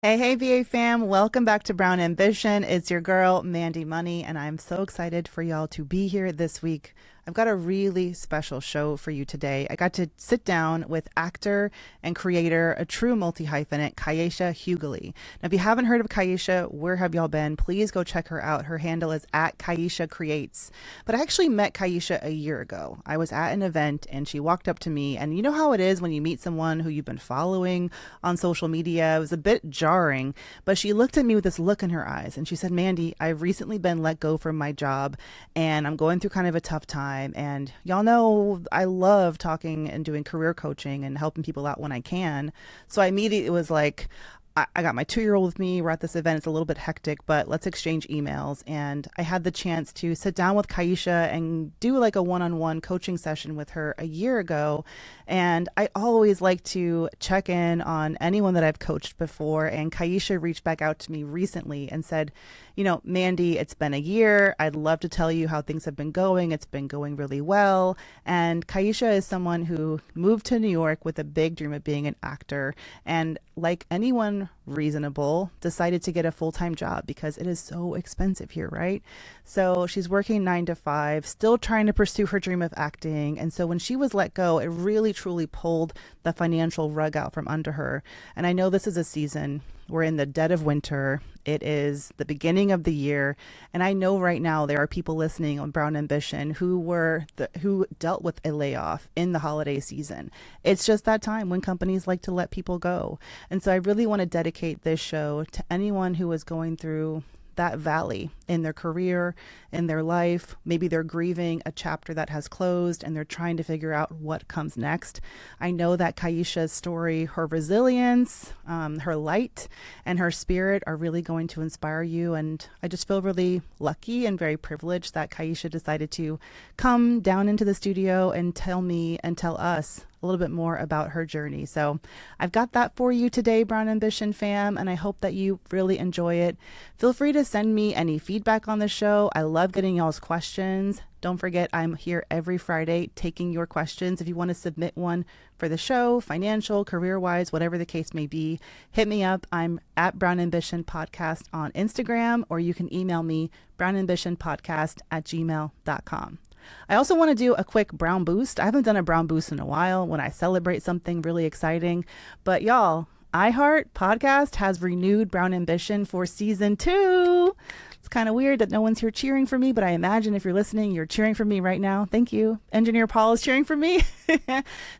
Hey, VA fam, welcome back to Brown Ambition. It's your girl, Mandy Money, and I'm so excited for y'all to be here this week. I've got a really special show for you today. I got to sit down with actor and creator, a true multi-hyphenate, Kaisha Huguley. Now, if you haven't heard of Kaisha, where have y'all been? Please go check her out. Her handle is at Kaisha Creates. But I actually met Kaisha a year ago. I was at an event and she walked up to me, and you know how it is when you meet someone who you've been following on social media. It was a bit jarring, but she looked at me with this look in her eyes and she said, Mandy, I've recently been let go from my job and I'm going through kind of a tough time. And y'all know I love talking and doing career coaching and helping people out when I can. So I immediately was like, I got my 2-year-old with me. We're at this event. It's a little bit hectic, but let's exchange emails. And I had the chance to sit down with Kaisha and do like a one-on-one coaching session with her a year ago. And I always like to check in on anyone that I've coached before. And Kaisha reached back out to me recently and said, you know, Mandy, it's been a year. I'd love to tell you how things have been going. It's been going really well. And Kaisha is someone who moved to New York with a big dream of being an actor. And like anyone reasonable, decided to get a full-time job because it is so expensive here, right? So she's working 9 to 5, still trying to pursue her dream of acting. And so when she was let go, it really truly pulled the financial rug out from under her. And I know this is a season, we're in the dead of winter. It is the beginning of the year. And I know right now there are people listening on Brown Ambition who dealt with a layoff in the holiday season. It's just that time when companies like to let people go. And so I really want to dedicate this show to anyone who is going through that valley in their career, in their life. Maybe they're grieving a chapter that has closed and they're trying to figure out what comes next. I know that Kaisha's story, her resilience, her light, and her spirit are really going to inspire you. And I just feel really lucky and very privileged that Kaisha decided to come down into the studio and tell me and tell us a little bit more about her journey. So I've got that for you today, Brown Ambition fam, and I hope that you really enjoy it. Feel free to send me any feedback on the show. I love getting y'all's questions. Don't forget, I'm here every Friday taking your questions. If you want to submit one for the show, financial, career-wise, whatever the case may be, hit me up. I'm at Brown Ambition Podcast on Instagram, or you can email me, brownambitionpodcast@gmail.com. I also want to do a quick Brown Boost. I haven't done a Brown Boost in a while when I celebrate something really exciting. But y'all, iHeart Podcast has renewed Brown Ambition for season 2. It's kind of weird that no one's here cheering for me, but I imagine if you're listening, you're cheering for me right now. Thank you. Engineer Paul is cheering for me.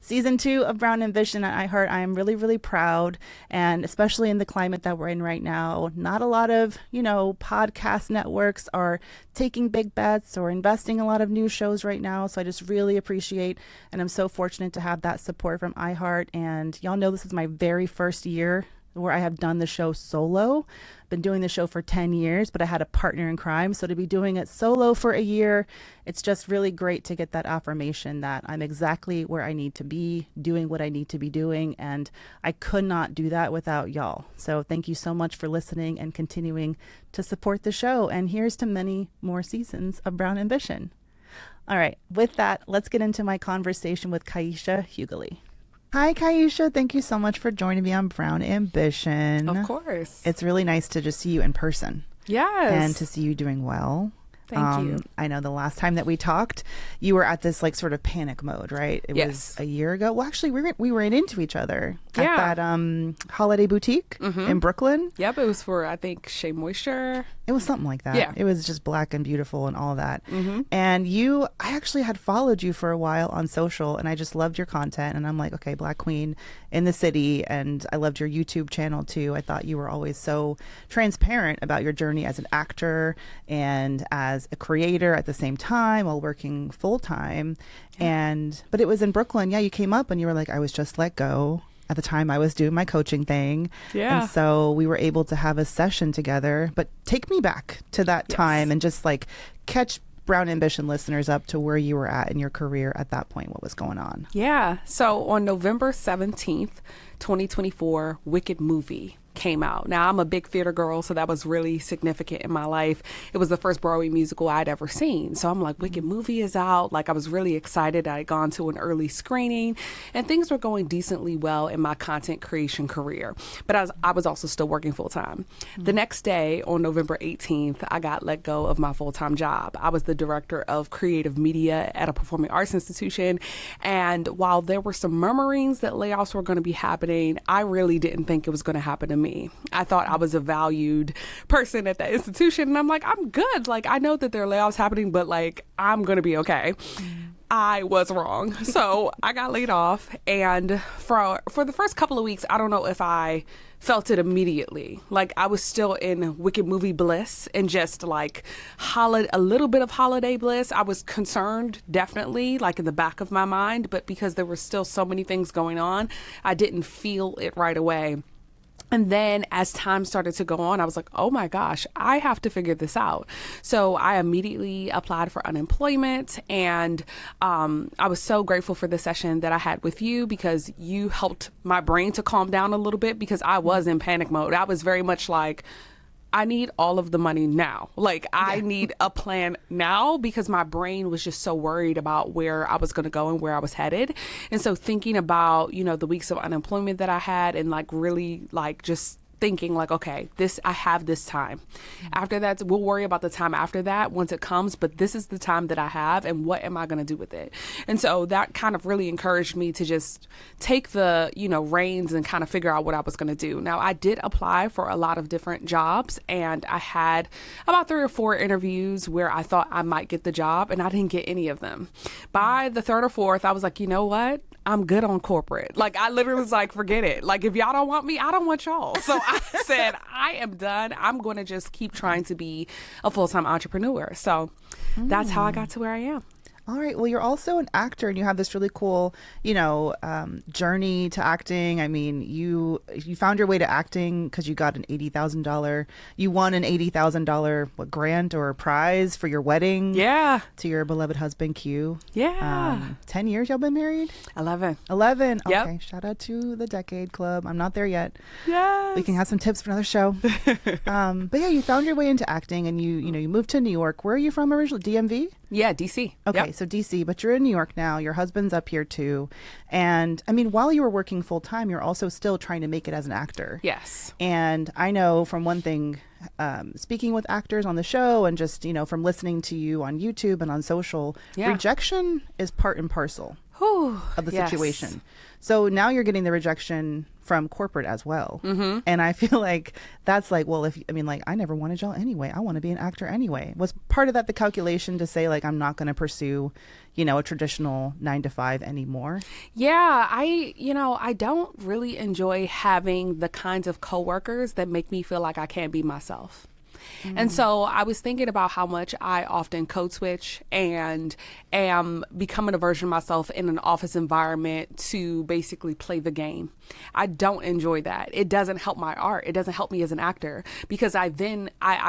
Season 2 of Brown Ambition at iHeart. I am really, really proud. And especially in the climate that we're in right now, not a lot of, podcast networks are taking big bets or investing a lot of new shows right now. So I just really appreciate, and I'm so fortunate to have that support from iHeart. And y'all know this is my very first year where I have done the show solo. Been doing the show for 10 years, but I had a partner in crime. So to be doing it solo for a year, it's just really great to get that affirmation that I'm exactly where I need to be, doing what I need to be doing. And I could not do that without y'all. So thank you so much for listening and continuing to support the show. And here's to many more seasons of Brown Ambition. All right, with that, let's get into my conversation with Kaisha Huguley. Hi, Kaisha. Thank you so much for joining me on Brown Ambition. Of course. It's really nice to just see you in person. Yes. And to see you doing well. Thank you. I know the last time that we talked, you were at this sort of panic mode, right? It was a year ago. Well, actually, we ran into each other at that holiday boutique in Brooklyn. Yep, it was for, I think, Shea Moisture. It was something like that. Yeah. It was just black and beautiful and all that. And I actually had followed you for a while on social, and I just loved your content. And I'm like, okay, Black Queen in the city. And I loved your YouTube channel too. I thought you were always so transparent about your journey as an actor and as a creator at the same time while working full time. But it was in Brooklyn. Yeah, you came up and you were like, I was just let go. At the time I was doing my coaching thing. Yeah. And so we were able to have a session together. But take me back to that time and just catch Brown Ambition listeners up to where you were at in your career at that point. What was going on? Yeah. So on November 17th, 2024, Wicked movie came out. Now, I'm a big theater girl, so that was really significant in my life. It was the first Broadway musical I'd ever seen. So I'm like, Wicked movie is out. Like, I was really excited. I had gone to an early screening, and things were going decently well in my content creation career. But I was also still working full time. The next day, on November 18th, I got let go of my full-time job. I was the director of creative media at a performing arts institution. And while there were some murmurings that layoffs were going to be happening, I really didn't think it was going to happen to me. I thought I was a valued person at that institution. And I'm like, I'm good. Like, I know that there are layoffs happening, but like, I'm going to be okay. I was wrong. So I got laid off. And for the first couple of weeks, I don't know if I felt it immediately. Like, I was still in Wicked movie bliss and just like a little bit of holiday bliss. I was concerned, definitely, like in the back of my mind, but because there were still so many things going on, I didn't feel it right away. And then as time started to go on, I was like, oh my gosh, I have to figure this out. So I immediately applied for unemployment. And I was so grateful for the session that I had with you, because you helped my brain to calm down a little bit, because I was in panic mode. I was very much like, I need all of the money now. Like, I need a plan now, because my brain was just so worried about where I was going to go and where I was headed. And so thinking about, the weeks of unemployment that I had, and like really like just thinking like, okay, I have this time. After that, we'll worry about the time after that once it comes, but this is the time that I have, and what am I going to do with it? And so that kind of really encouraged me to just take the, reins and kind of figure out what I was going to do. Now, I did apply for a lot of different jobs, and I had about 3 or 4 interviews where I thought I might get the job, and I didn't get any of them. By the 3rd or 4th, I was like, you know what? I'm good on corporate. Like, I literally was like, forget it. Like, if y'all don't want me, I don't want y'all. So I said, I am done. I'm going to just keep trying to be a full-time entrepreneur. So that's how I got to where I am. All right. Well, you're also an actor, and you have this really cool, journey to acting. I mean, you found your way to acting because you got you won an $80,000 grant or prize for your wedding. Yeah. To your beloved husband, Q. Yeah. 10 years y'all been married? 11. 11. Yep. Okay. Shout out to the Decade Club. I'm not there yet. Yes. We can have some tips for another show. But yeah, you found your way into acting, and you moved to New York. Where are you from originally? DMV? Yeah, DC. Okay, Yep. so DC, but you're in New York now. Your husband's up here too. And I mean, while you were working full time, you're also still trying to make it as an actor. Yes. And I know from one thing, speaking with actors on the show, and just, from listening to you on YouTube and on social, rejection is part and parcel of the situation. So now you're getting the rejection from corporate as well. Mm-hmm. And I feel like that's like, well, I never wanted y'all anyway. I want to be an actor anyway. Was part of that the calculation to say, like, I'm not going to pursue, a traditional 9-to-5 anymore? Yeah, I don't really enjoy having the kinds of coworkers that make me feel like I can't be myself. And so I was thinking about how much I often code switch and am becoming a version of myself in an office environment to basically play the game. I don't enjoy that. It doesn't help my art. It doesn't help me as an actor, because I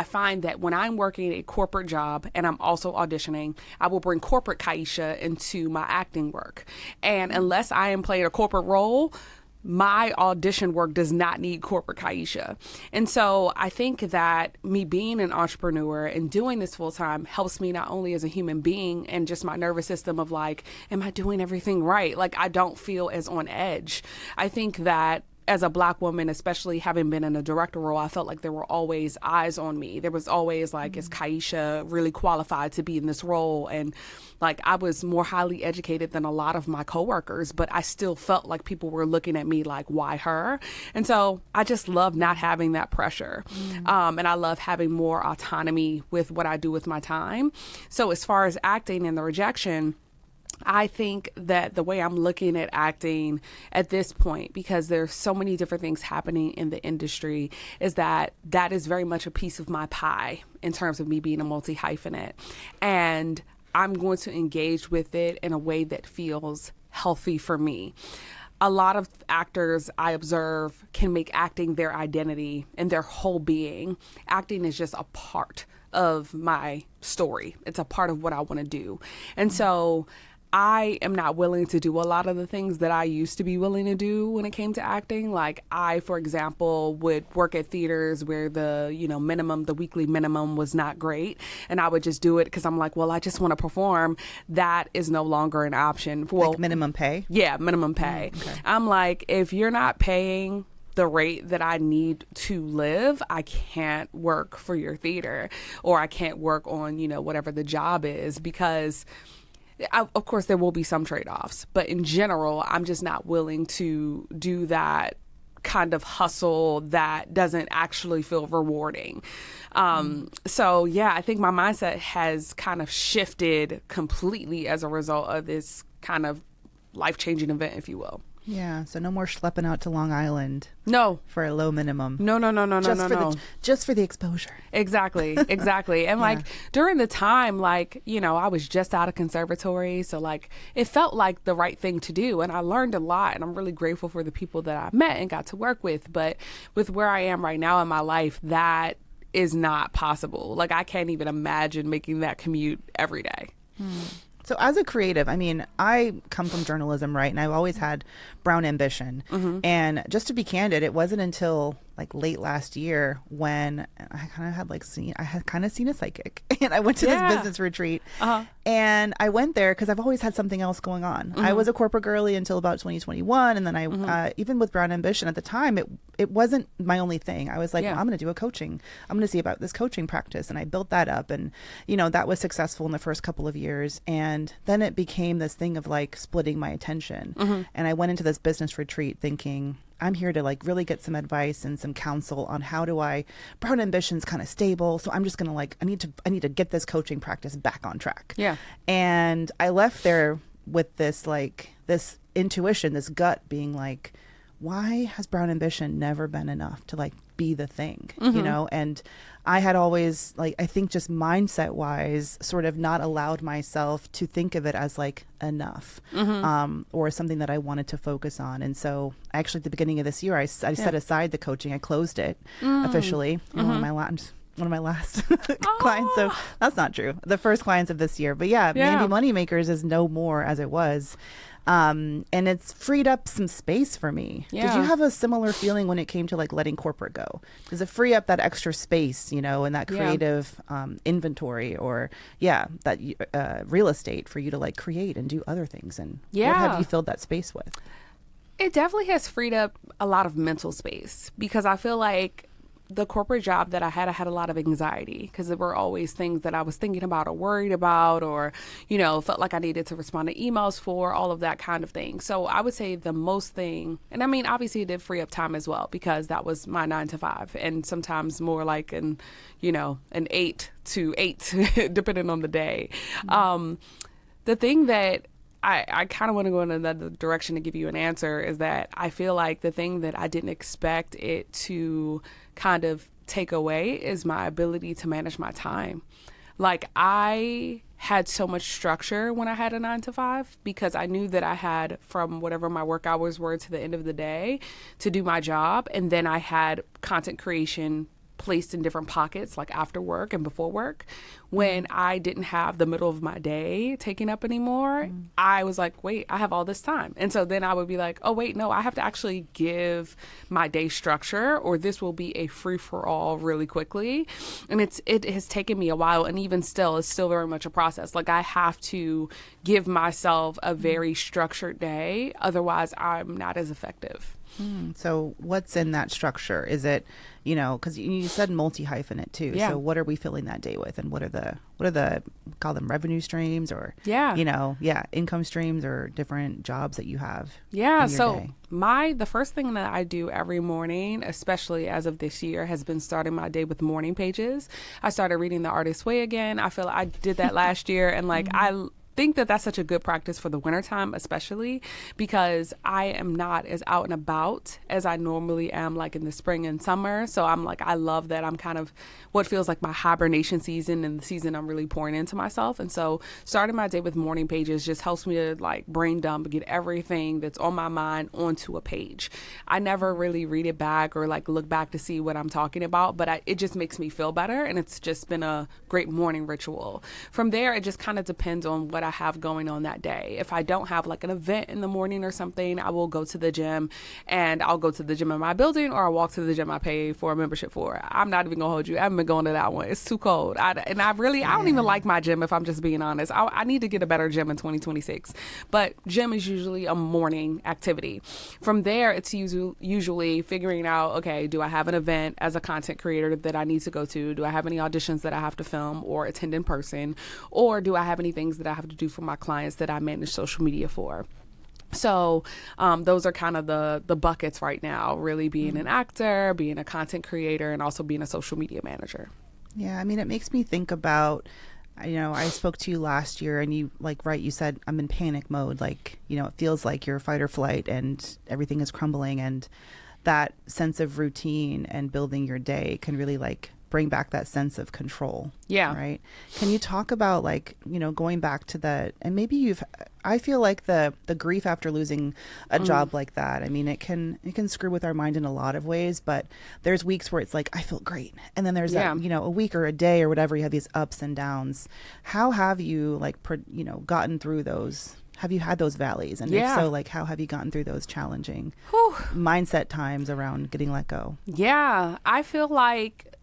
find that when I'm working a corporate job and I'm also auditioning, I will bring corporate Kaisha into my acting work. And unless I am playing a corporate role, my audition work does not need corporate Kaisha. And so I think that me being an entrepreneur and doing this full time helps me not only as a human being and just my nervous system of like, am I doing everything right? Like, I don't feel as on edge. I think that as a Black woman, especially having been in a director role, I felt like there were always eyes on me. There was always like, is Kaisha really qualified to be in this role? And like, I was more highly educated than a lot of my coworkers, but I still felt like people were looking at me like, why her? And so I just love not having that pressure. And I love having more autonomy with what I do with my time. So as far as acting and the rejection, I think that the way I'm looking at acting at this point, because there's so many different things happening in the industry, is that is very much a piece of my pie in terms of me being a multi-hyphenate. And I'm going to engage with it in a way that feels healthy for me. A lot of actors I observe can make acting their identity and their whole being. Acting is just a part of my story. It's a part of what I want to do. And so I am not willing to do a lot of the things that I used to be willing to do when it came to acting. Like I, for example, would work at theaters where the, the weekly minimum was not great. And I would just do it because I'm like, well, I just want to perform. That is no longer an option. Well, Like minimum pay? Yeah, minimum pay. Okay. I'm like, if you're not paying the rate that I need to live, I can't work for your theater, or I can't work on, whatever the job is, because of course, there will be some trade-offs, but in general, I'm just not willing to do that kind of hustle that doesn't actually feel rewarding. So, yeah, I think my mindset has kind of shifted completely as a result of this kind of life-changing event, if you will. Yeah, so no more schlepping out to Long Island. No. For a low minimum. No. Just for the exposure. Exactly. And like during the time, like, I was just out of conservatory. So like it felt like the right thing to do. And I learned a lot. And I'm really grateful for the people that I met and got to work with. But with where I am right now in my life, that is not possible. Like I can't even imagine making that commute every day. So as a creative, I mean, I come from journalism, right? And I've always had brown ambition. And just to be candid, it wasn't until like late last year when I kind of had seen a psychic, and I went to this business retreat, and I went there because I've always had something else going on. I was a corporate girly until about 2021. And then I, even with brown ambition at the time, it wasn't my only thing. I was like, well, I'm going to do a coaching. I'm going to see about this coaching practice. And I built that up, and, that was successful in the first couple of years. And then it became this thing of like splitting my attention. And I went into this business retreat thinking, I'm here to like really get some advice and some counsel on how do brown ambition's kind of stable. So I'm just going to I need to get this coaching practice back on track. Yeah. And I left there with this intuition, this gut being like, why has brown ambition never been enough to like be the thing, And I had always, like, I think just mindset wise, sort of not allowed myself to think of it as like enough, or something that I wanted to focus on. And so actually at the beginning of this year, I set aside the coaching. I closed it officially. One of my last clients. So that's not true. The first clients of this year. But Mandy Moneymakers is no more as it was. And it's freed up some space for me. Yeah. Did you have a similar feeling when it came to like letting corporate go? Does it free up that extra space, and that creative inventory, or that real estate for you to like create and do other things? And what have you filled that space with? It definitely has freed up a lot of mental space, because I feel like the corporate job that I had a lot of anxiety, because there were always things that I was thinking about or worried about, or, felt like I needed to respond to emails for, all of that kind of thing. So I would say the most thing, and I mean, obviously it did free up time as well, because that was my 9 to 5, and sometimes more like an 8 to 8, depending on the day. The thing that I kind of want to go in another direction to give you an answer is that I feel like the thing that I didn't expect it to kind of take away is my ability to manage my time. Like I had so much structure when I had a 9 to 5, because I knew that I had from whatever my work hours were to the end of the day to do my job. And then I had content creation placed in different pockets, like after work and before work. When I didn't have the middle of my day taken up anymore, I was like, wait, I have all this time. And so then I would be like, oh, wait, no, I have to actually give my day structure, or this will be a free-for-all really quickly. And it has taken me a while, and even still, it's still very much a process. Like I have to give myself a very structured day, otherwise I'm not as effective. So what's in that structure? Is it, because you said multi-hyphenate too. Yeah. So what are we filling that day with? And what are the call them revenue streams, or, income streams, or different jobs that you have? Yeah. In your So day? the first thing that I do every morning, especially as of this year, has been starting my day with morning pages. I started reading The Artist's Way again. I feel I did that last year, and like I think that that's such a good practice for the wintertime, especially because I am not as out and about as I normally am, like in the spring and summer. So I'm like, I love that I'm kind of what feels like my hibernation season, and the season I'm really pouring into myself. And so starting my day with morning pages just helps me to like brain dump, get everything that's on my mind onto a page. I never really read it back or like look back to see what I'm talking about, but it just makes me feel better. And it's just been a great morning ritual. From there, it just kind of depends on what I have going on that day. If I don't have like an event in the morning or something, I will go to the gym, and I'll go to the gym in my building, or I'll walk to the gym I pay for a membership for. I'm not even gonna hold you. I haven't been going to that one. It's too cold. I don't even like my gym, if I'm just being honest. I need to get a better gym in 2026. But gym is usually a morning activity. From there, it's usually figuring out, okay, do I have an event as a content creator that I need to go to? Do I have any auditions that I have to film or attend in person? Or do I have any things that I have to do for my clients that I manage social media for? So those are kind of the buckets right now, really being an actor, being a content creator, and also being a social media manager. Yeah, I mean, it makes me think about, I spoke to you last year, and you you said, I'm in panic mode. It feels like you're fight or flight and everything is crumbling. And that sense of routine and building your day can really bring back that sense of control. Yeah. Right. Can you talk about going back to that, and maybe I feel like the grief after losing a job like that, I mean, it can screw with our mind in a lot of ways, but there's weeks where it's like, I feel great. And then there's that, a week or a day or whatever, you have these ups and downs. How have you gotten through those? Have you had those valleys? And if so, how have you gotten through those challenging mindset times around getting let go? Yeah. I feel like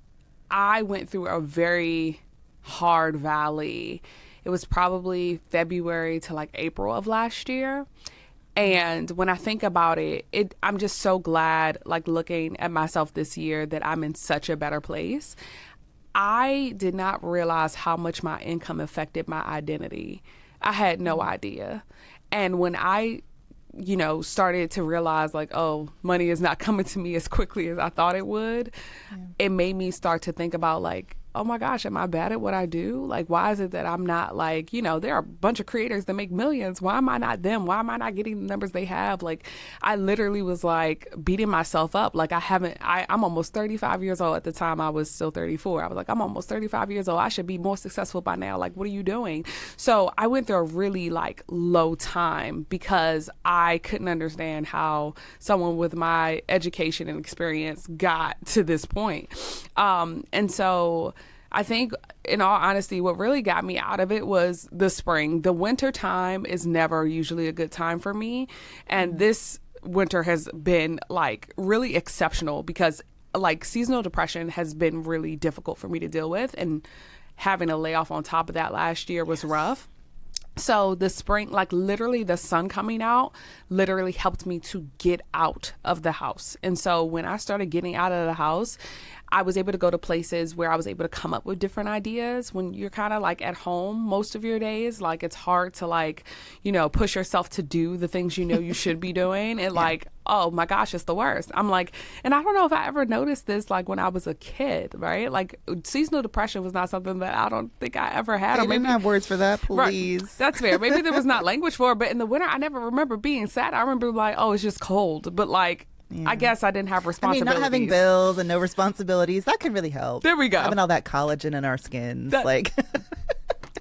I went through a very hard valley. It was probably February to April of last year. And when I think about it, I'm just so glad, looking at myself this year, that I'm in such a better place. I did not realize how much my income affected my identity. I had no idea. And when I started to realize money is not coming to me as quickly as I thought it would, it made me start to think about oh my gosh, am I bad at what I do? Why is it that I'm not there are a bunch of creators that make millions. Why am I not them? Why am I not getting the numbers they have? I literally was beating myself up. I'm almost 35 years old. At the time I was still 34. I was I'm almost 35 years old. I should be more successful by now. What are you doing? So I went through a really low time because I couldn't understand how someone with my education and experience got to this point. And so I think, in all honesty, what really got me out of it was the spring. The winter time is never usually a good time for me. And this winter has been really exceptional because seasonal depression has been really difficult for me to deal with. And having a layoff on top of that last year was rough. So the spring, literally the sun coming out literally helped me to get out of the house. And so when I started getting out of the house, I was able to go to places where I was able to come up with different ideas. When you're kind of at home most of your days, it's hard to push yourself to do the things you should be doing. And oh my gosh, it's the worst. I'm and I don't know if I ever noticed this when I was a kid, right? Seasonal depression was not something that I don't think I ever had. I didn't have words for that, please. Right, that's fair. Maybe there was not language for it, but in the winter I never remember being sad. I remember oh, it's just cold. But I guess I didn't have responsibilities. I mean, not having bills and no responsibilities, that can really help. There we go. Having all that collagen in our skins.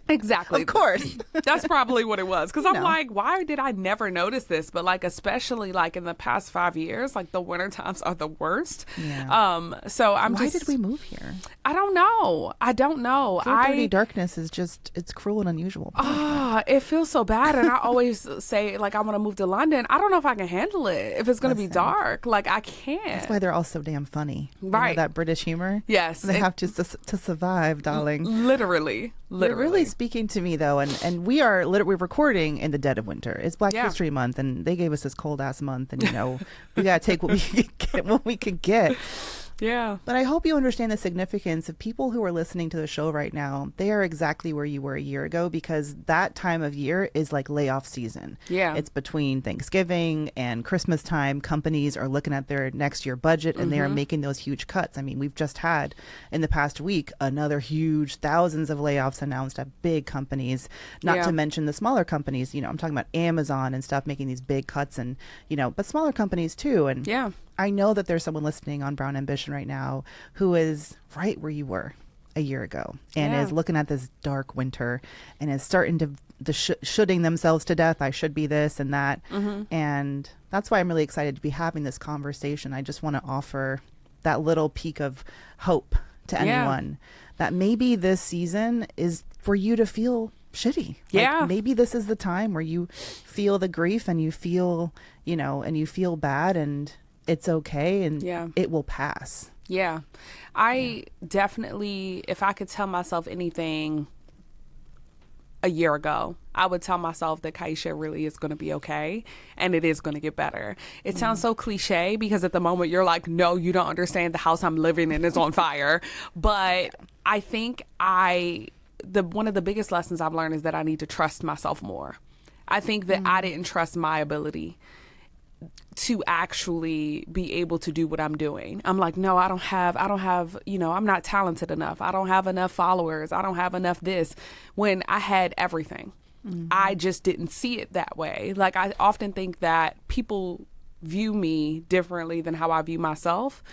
Exactly. Of course. That's probably what it was. Because I'm why did I never notice this? But especially in the past 5 years, the winter times are the worst. Yeah. So why did we move here? I don't know. 4:30 darkness is it's cruel and unusual. It feels so bad. And I always say I want to move to London. I don't know if I can handle it if it's going to be dark. I can't. That's why they're all so damn funny. Right. That British humor. Yes. They have to survive, darling. Literally. You're really speaking to me though, and we're recording in the dead of winter. It's Black History Month, and they gave us this cold ass month, and we gotta take what we can get. Yeah. But I hope you understand the significance of people who are listening to the show right now. They are exactly where you were a year ago, because that time of year is layoff season. Yeah. It's between Thanksgiving and Christmas time. Companies are looking at their next year budget and they are making those huge cuts. I mean, we've just had in the past week another huge thousands of layoffs announced at big companies, not to mention the smaller companies. I'm talking about Amazon and stuff making these big cuts, and but smaller companies too. And I know that there's someone listening on Brown Ambition right now who is right where you were a year ago and is looking at this dark winter and is starting to shooting themselves to death. I should be this and that. And that's why I'm really excited to be having this conversation. I just want to offer that little peek of hope to anyone that maybe this season is for you to feel shitty. Yeah. Like maybe this is the time where you feel the grief and you feel, and you feel bad, and it's okay, and it will pass. Yeah. I definitely, if I could tell myself anything a year ago, I would tell myself that Kaisha really is going to be okay, and it is going to get better. It sounds so cliche because at the moment you're like, no, you don't understand, the house I'm living in is on fire. But I think one of the biggest lessons I've learned is that I need to trust myself more. I think that I didn't trust my ability to actually be able to do what I'm doing. I'm like, no, I don't have, I'm not talented enough. I don't have enough followers. I don't have enough this, when I had everything. I just didn't see it that way. Like, I often think that people view me differently than how I view myself.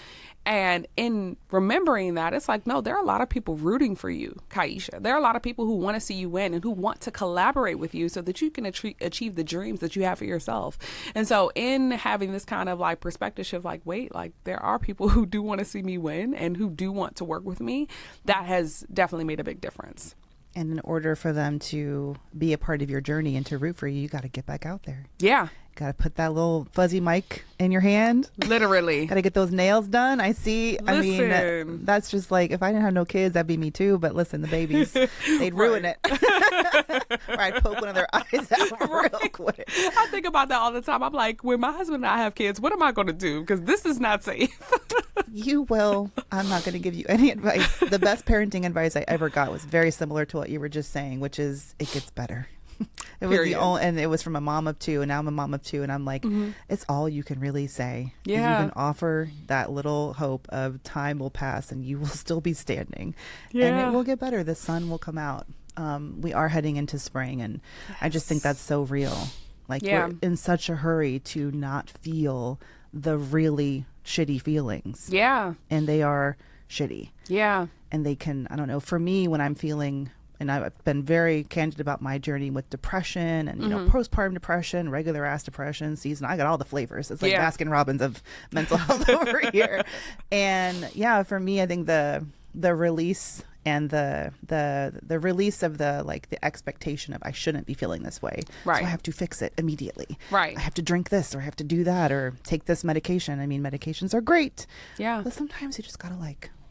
And in remembering that, it's like, no, there are a lot of people rooting for you, Kaisha. There are a lot of people who want to see you win and who want to collaborate with you so that you can achieve the dreams that you have for yourself. And so in having this kind of like perspective shift, like, wait, like there are people who do want to see me win and who do want to work with me, that has definitely made a big difference. And in order for them to be a part of your journey and to root for you, you got to get back out there. Yeah. Got to put that little fuzzy mic in your hand. Literally. Got to get those nails done. I see. Listen. I mean, that's just like, if I didn't have no kids, that'd be me too. But listen, the babies, they'd ruin it. Or I'd poke one of their eyes out real quick. I think about that all the time. I'm like, when my husband and I have kids, what am I going to do? Because this is not safe. You will. I'm not going to give you any advice. The best parenting advice I ever got was very similar to what you were just saying, which is it gets better. It was the only, and it was from a mom of two, and now I'm a mom of two, and I'm like, it's all you can really say. Yeah. You can offer that little hope of time will pass and you will still be standing, and it will get better. The sun will come out. We are heading into spring, and I just think that's so real. Like, we're in such a hurry to not feel the really shitty feelings. Yeah. And they are shitty. Yeah. And they can, I don't know, for me, when I'm feeling, and I've been very candid about my journey with depression and, postpartum depression, regular ass depression, season. I got all the flavors. It's like Baskin Robbins of mental health over here. And for me, I think the release and the release of the expectation of I shouldn't be feeling this way. Right. So I have to fix it immediately. Right. I have to drink this, or I have to do that, or take this medication. I mean, medications are great. Yeah. But sometimes you just gotta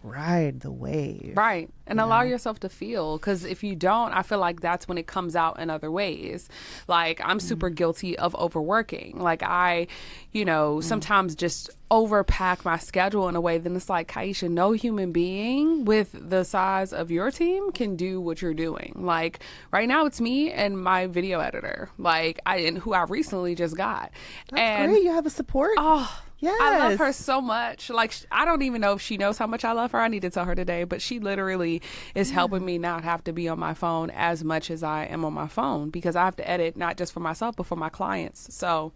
ride the wave. Right. And allow yourself to feel, because if you don't, I feel like that's when it comes out in other ways. Like, I'm super guilty of overworking. Like, I, sometimes just overpack my schedule in a way, then it's like, Kaisha, no human being with the size of your team can do what you're doing. Like, right now it's me and my video editor, who I recently just got. That's great. You have a support. Oh, yes. I love her so much. Like, I don't even know if she knows how much I love her. I need to tell her today, but she literally is helping me not have to be on my phone as much as I am on my phone, because I have to edit not just for myself, but for my clients. So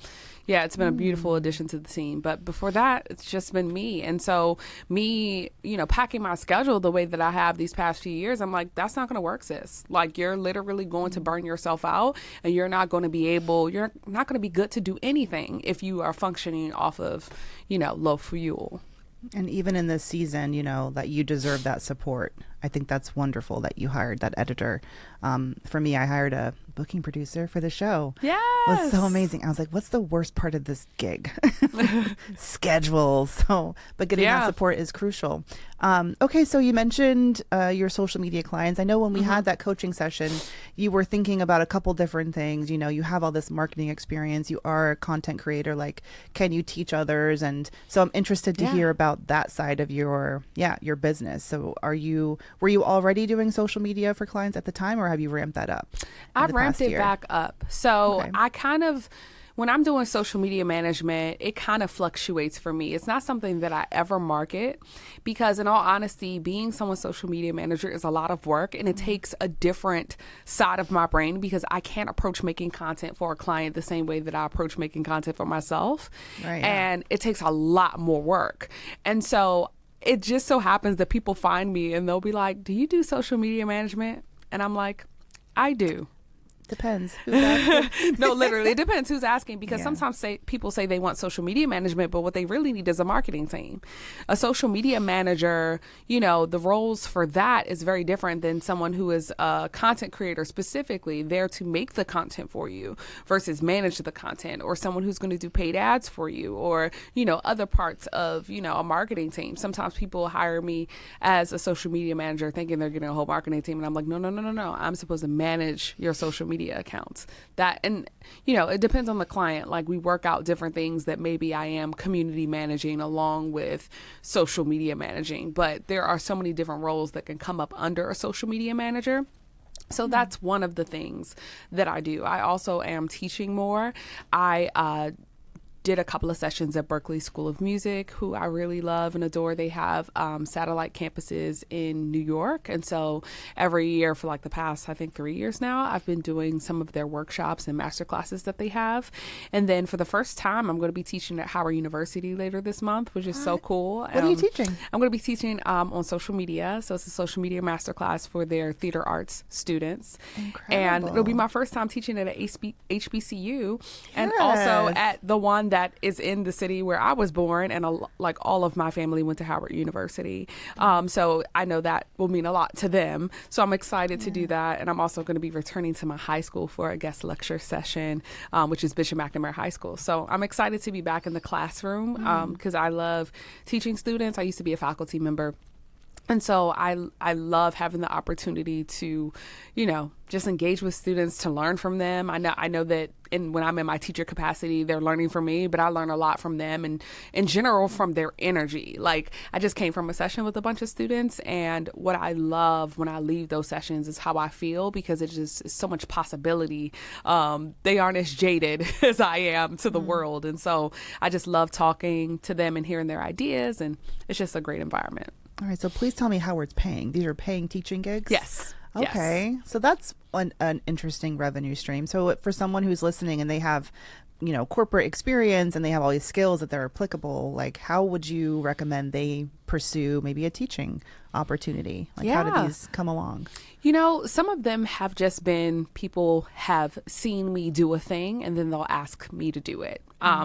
yeah, it's been a beautiful addition to the team. But before that, it's just been me. And so me, packing my schedule the way that I have these past few years, I'm like, that's not going to work, sis. Like, you're literally going to burn yourself out, and you're not going to be good to do anything if you are functioning off of, low fuel. And even in this season, that you deserve that support. I think that's wonderful that you hired that editor. For me, I hired a booking producer for the show. Yes. It was so amazing. I was like, what's the worst part of this gig? Schedule. But getting that support is crucial. Okay, so you mentioned your social media clients. I know when we had that coaching session, you were thinking about a couple different things. You have all this marketing experience. You are a content creator. Like, can you teach others? And so I'm interested to hear about that side of your business. So were you already doing social media for clients at the time, or have you ramped that up? I've ramped it back up. So I kind of, when I'm doing social media management, it kind of fluctuates for me. It's not something that I ever market, because in all honesty, being someone's social media manager is a lot of work, and it takes a different side of my brain, because I can't approach making content for a client the same way that I approach making content for myself. Right, and it takes a lot more work. And so it just so happens that people find me and they'll be like, do you do social media management? And I'm like, I do. Depends. Who's asking? No, literally, it depends who's asking, because Yeah. sometimes people say they want social media management, but what they really need is a marketing team. A social media manager, the roles for that is very different than someone who is a content creator specifically there to make the content for you versus manage the content, or someone who's going to do paid ads for you, or, other parts of, a marketing team. Sometimes people hire me as a social media manager thinking they're getting a whole marketing team. And I'm like, no. I'm supposed to manage your social media accounts. It depends on the client. Like, we work out different things that maybe I am community managing along with social media managing, but there are so many different roles that can come up under a social media manager. So that's one of the things that I do. I also am teaching more. I did a couple of sessions at Berklee School of Music, who I really love and adore. They have satellite campuses in New York. And so every year for like the past, I think 3 years now, I've been doing some of their workshops and master classes that they have. And then for the first time, I'm going to be teaching at Howard University later this month, which is so cool. What are you teaching? I'm going to be teaching on social media. So it's a social media master class for their theater arts students. Incredible. And it'll be my first time teaching at a HBCU, and Yes. also at the one that is in the city where I was born, and like all of my family went to Howard University. So I know that will mean a lot to them. So I'm excited to do that. And I'm also going to be returning to my high school for a guest lecture session, which is Bishop McNamara High School. So I'm excited to be back in the classroom because I love teaching students. I used to be a faculty member. And so I love having the opportunity to, just engage with students, to learn from them. I know that when I'm in my teacher capacity, they're learning from me, but I learn a lot from them, and in general from their energy. Like, I just came from a session with a bunch of students, and what I love when I leave those sessions is how I feel, because it's just so much possibility. They aren't as jaded as I am to the world. And so I just love talking to them and hearing their ideas, and it's just a great environment. All right. So please tell me how it's paying. These are paying teaching gigs? Yes. Okay. Yes. So that's an interesting revenue stream. So for someone who's listening and they have, corporate experience and they have all these skills that they're applicable, like, how would you recommend they pursue maybe a teaching opportunity? Like, how do these come along? Some of them have just been people have seen me do a thing and then they'll ask me to do it.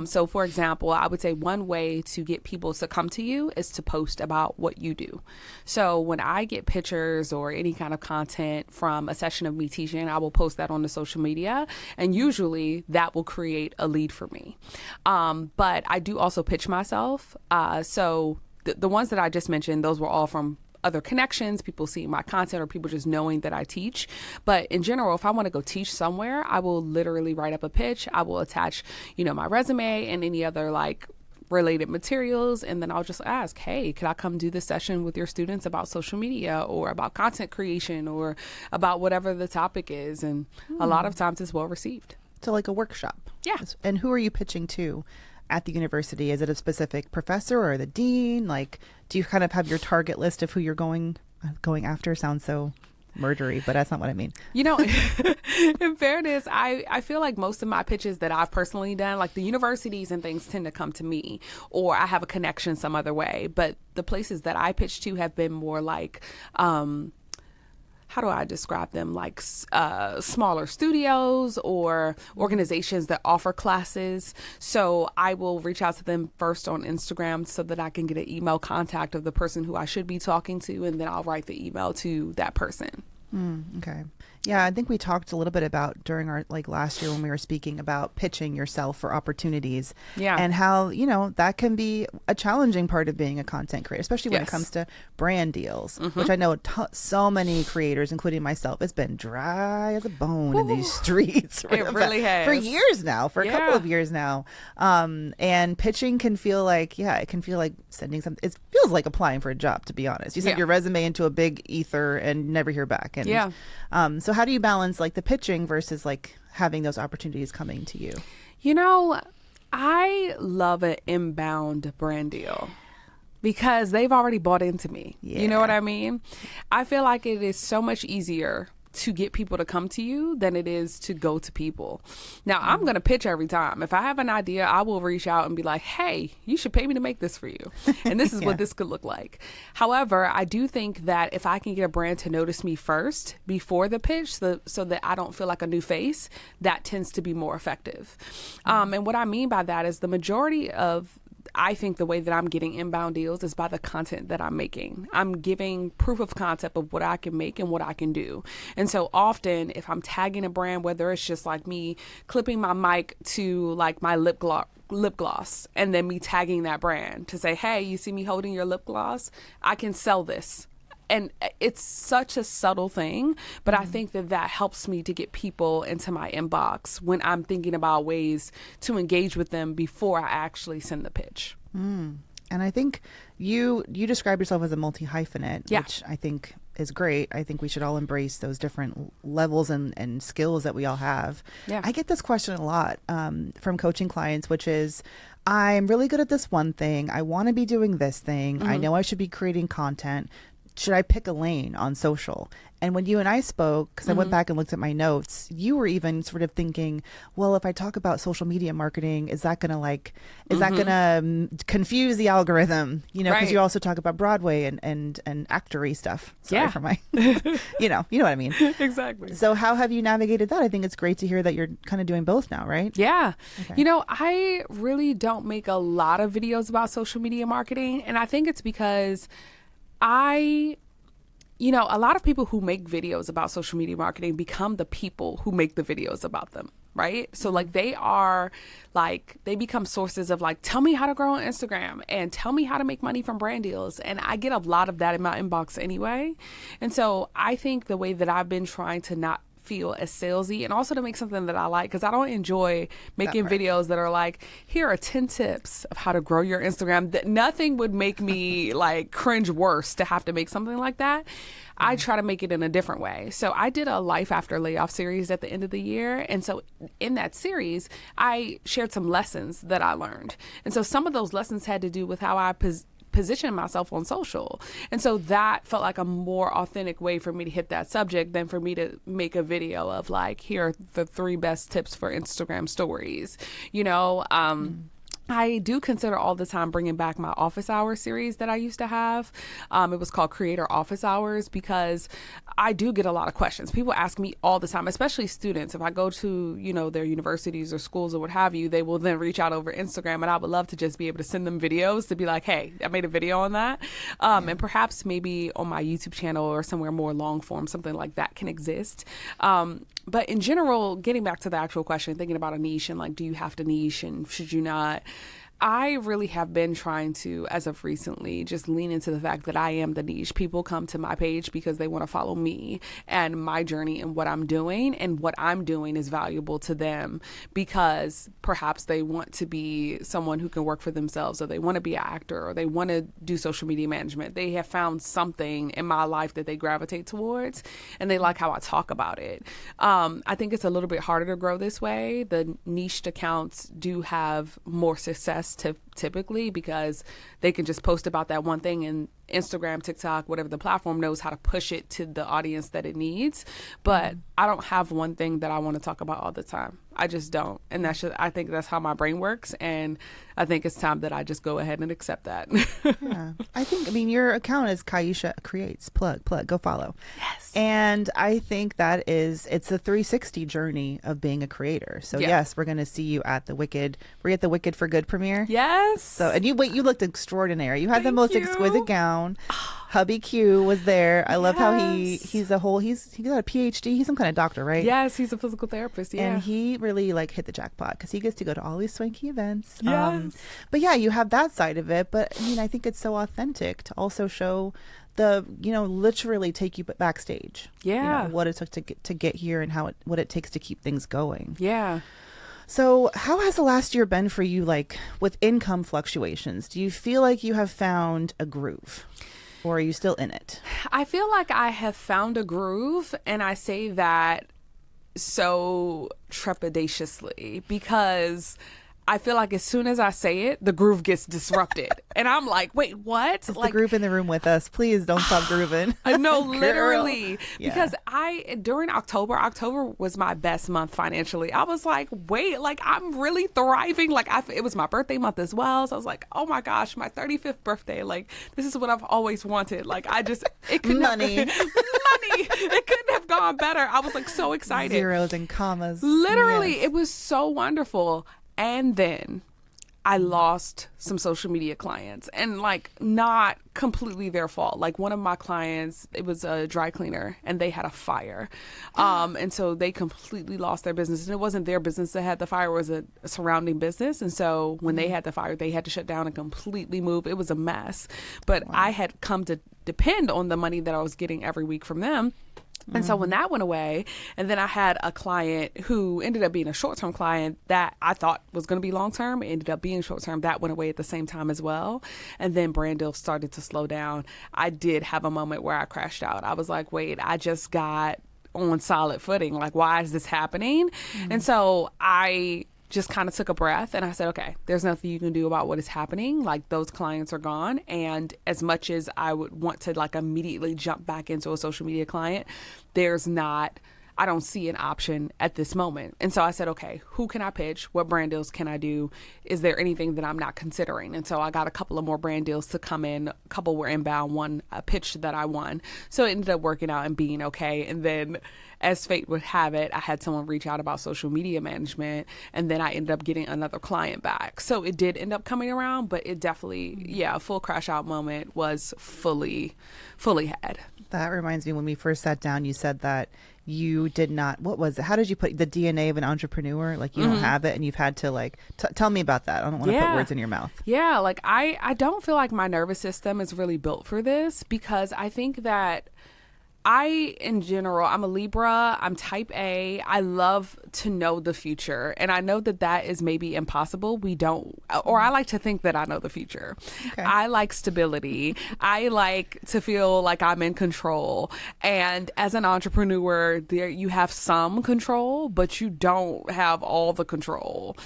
So, for example, I would say one way to get people to come to you is to post about what you do. So when I get pictures or any kind of content from a session of me teaching, I will post that on the social media, and usually that will create a lead for me. But I do also pitch myself. So the ones that I just mentioned, those were all from other connections, people seeing my content, or people just knowing that I teach. But in general, if I want to go teach somewhere, I will literally write up a pitch. I will attach, my resume and any other related materials. And then I'll just ask, hey, could I come do this session with your students about social media or about content creation or about whatever the topic is? And a lot of times it's well received. So like a workshop. Yeah. And who are you pitching to at the university? Is it a specific professor or the dean? Like, do you kind of have your target list of who you're going after? Sounds so murdery, but that's not what I mean. In fairness, I feel like most of my pitches that I've personally done, like the universities and things, tend to come to me, or I have a connection some other way. But the places that I pitch to have been more like, how do I describe them? Like smaller studios or organizations that offer classes. So I will reach out to them first on Instagram so that I can get an email contact of the person who I should be talking to, and then I'll write the email to that person. Okay. Yeah, I think we talked a little bit about during our last year when we were speaking about pitching yourself for opportunities. Yeah. And how, that can be a challenging part of being a content creator, especially when it comes to brand deals, which I know so many creators, including myself, it's been dry as a bone in these streets. It really has. For years now, for a couple of years now. And pitching can feel like, it can feel like sending something. It feels like applying for a job, to be honest. You send your resume into a big ether and never hear back. And so how do you balance the pitching versus having those opportunities coming to you? I love an inbound brand deal because they've already bought into me. You know what I mean? I feel like it is so much easier to get people to come to you than it is to go to people. Now, I'm going to pitch every time. If I have an idea, I will reach out and be like, hey, you should pay me to make this for you. And this is what this could look like. However, I do think that if I can get a brand to notice me first before the pitch so that I don't feel like a new face, that tends to be more effective. And what I mean by that is the majority of I think the way that I'm getting inbound deals is by the content that I'm making. I'm giving proof of concept of what I can make and what I can do. And so often if I'm tagging a brand, whether it's just like me clipping my mic to like my lip gloss and then me tagging that brand to say, hey, you see me holding your lip gloss? I can sell this. And it's such a subtle thing, but I think that helps me to get people into my inbox when I'm thinking about ways to engage with them before I actually send the pitch. And I think you describe yourself as a multi-hyphenate, which I think is great. I think we should all embrace those different levels and skills that we all have. Yeah. I get this question a lot from coaching clients, which is, I'm really good at this one thing. I want to be doing this thing. I know I should be creating content. Should I pick a lane on social? And when you and I spoke, because I went back and looked at my notes, you were even sort of thinking, well, if I talk about social media marketing, is that going to confuse the algorithm? You know, because you also talk about Broadway and actory stuff. Sorry for my, you know what I mean? Exactly. So how have you navigated that? I think it's great to hear that you're kind of doing both now, right? Yeah. Okay. You know, I really don't make a lot of videos about social media marketing. And I think it's because a lot of people who make videos about social media marketing become the people who make the videos about them, right? So like they become sources of like, tell me how to grow on Instagram and tell me how to make money from brand deals. And I get a lot of that in my inbox anyway. And so I think the way that I've been trying to not feel as salesy and also to make something that I like, because I don't enjoy making videos that are like, here are 10 tips of how to grow your Instagram. That nothing would make me like cringe worse to have to make something like that. I try to make it in a different way. So I did a Life After Layoff series at the end of the year. And so in that series, I shared some lessons that I learned. And so some of those lessons had to do with how I position myself on social. And so that felt like a more authentic way for me to hit that subject than for me to make a video of like, here are the 3 best tips for Instagram stories. I do consider all the time bringing back my office hours series that I used to have. It was called Creator Office Hours because I do get a lot of questions. People ask me all the time, especially students. If I go to, their universities or schools or what have you, they will then reach out over Instagram, and I would love to just be able to send them videos to be like, hey, I made a video on that. And perhaps maybe on my YouTube channel or somewhere more long form, something like that can exist. But in general, getting back to the actual question, thinking about a niche and like, do you have to niche and should you not? I really have been trying to, as of recently, just lean into the fact that I am the niche. People come to my page because they want to follow me and my journey and what I'm doing. And what I'm doing is valuable to them because perhaps they want to be someone who can work for themselves, or they want to be an actor, or they want to do social media management. They have found something in my life that they gravitate towards, and they like how I talk about it. I think it's a little bit harder to grow this way. The niched accounts do have more success typically because they can just post about that one thing, and Instagram, TikTok, whatever the platform knows how to push it to the audience that it needs. But I don't have one thing that I want to talk about all the time. I just don't. And I think that's how my brain works. And I think it's time that I just go ahead and accept that. Yeah. Your account is Kaisha Creates. Plug, go follow. Yes. And I think it's a 360 journey of being a creator. So yes, we're going to see you at the Wicked. Were you at the Wicked for Good premiere? Yes. So, and you looked extraordinary. You had the most exquisite gown. Hubby Q was there. I love how he's got a PhD. He's some kind of doctor, right? Yes, he's a physical therapist. Yeah. And he really hit the jackpot because he gets to go to all these swanky events. Yes. But yeah, you have that side of it. But I think it's so authentic to also show literally take you backstage. Yeah. What it took to get here and what it takes to keep things going. Yeah. So how has the last year been for you, with income fluctuations? Do you feel like you have found a groove? Or are you still in it? I feel like I have found a groove, and I say that so trepidatiously because I feel like as soon as I say it, the groove gets disrupted. And I'm like, wait, what? Is like, the groove in the room with us? Please don't stop grooving. No, Girl. literally. Yeah. Because during October was my best month financially. I was like, wait, like I'm really thriving. Like it was my birthday month as well. So I was like, oh my gosh, my 35th birthday. Like this is what I've always wanted. Like it couldn't Money. money. It couldn't have gone better. I was like so excited. Zeros and commas. Literally, Yes. it was so wonderful. And then I lost some social media clients, and like not completely their fault. Like one of my clients, it was a dry cleaner and they had a fire. And so they completely lost their business, and it wasn't their business that had the fire, it was a surrounding business. And so when they had the fire, they had to shut down and completely move. It was a mess, but I had come to depend on the money that I was getting every week from them. And so when that went away, and then I had a client who ended up being a short-term client that I thought was going to be long-term, it ended up being short-term. That went away at the same time as well. And then brand deals started to slow down. I did have a moment where I crashed out. I was like, wait, I just got on solid footing. Like, why is this happening? And so I just kind of took a breath and I said, okay, there's nothing you can do about what is happening. Like those clients are gone. And as much as I would want to like immediately jump back into a social media client, I don't see an option at this moment. And so I said, okay, who can I pitch? What brand deals can I do? Is there anything that I'm not considering? And so I got a couple of more brand deals to come in. A couple were inbound, one a pitch that I won. So it ended up working out and being okay. And then as fate would have it, I had someone reach out about social media management, and then I ended up getting another client back. So it did end up coming around, but it definitely, a full crash out moment was fully had. That reminds me, when we first sat down, you said that you did not, what was it? How did you put the DNA of an entrepreneur? Like you don't have it, and you've had to like, tell me about that. I don't want to put words in your mouth. Yeah. Like I don't feel like my nervous system is really built for this, because I think that in general, I'm a Libra, I'm type A. I love to know the future. And I know that is maybe impossible. We don't, or I like to think that I know the future. Okay. I like stability. I like to feel like I'm in control. And as an entrepreneur, you have some control, but you don't have all the control.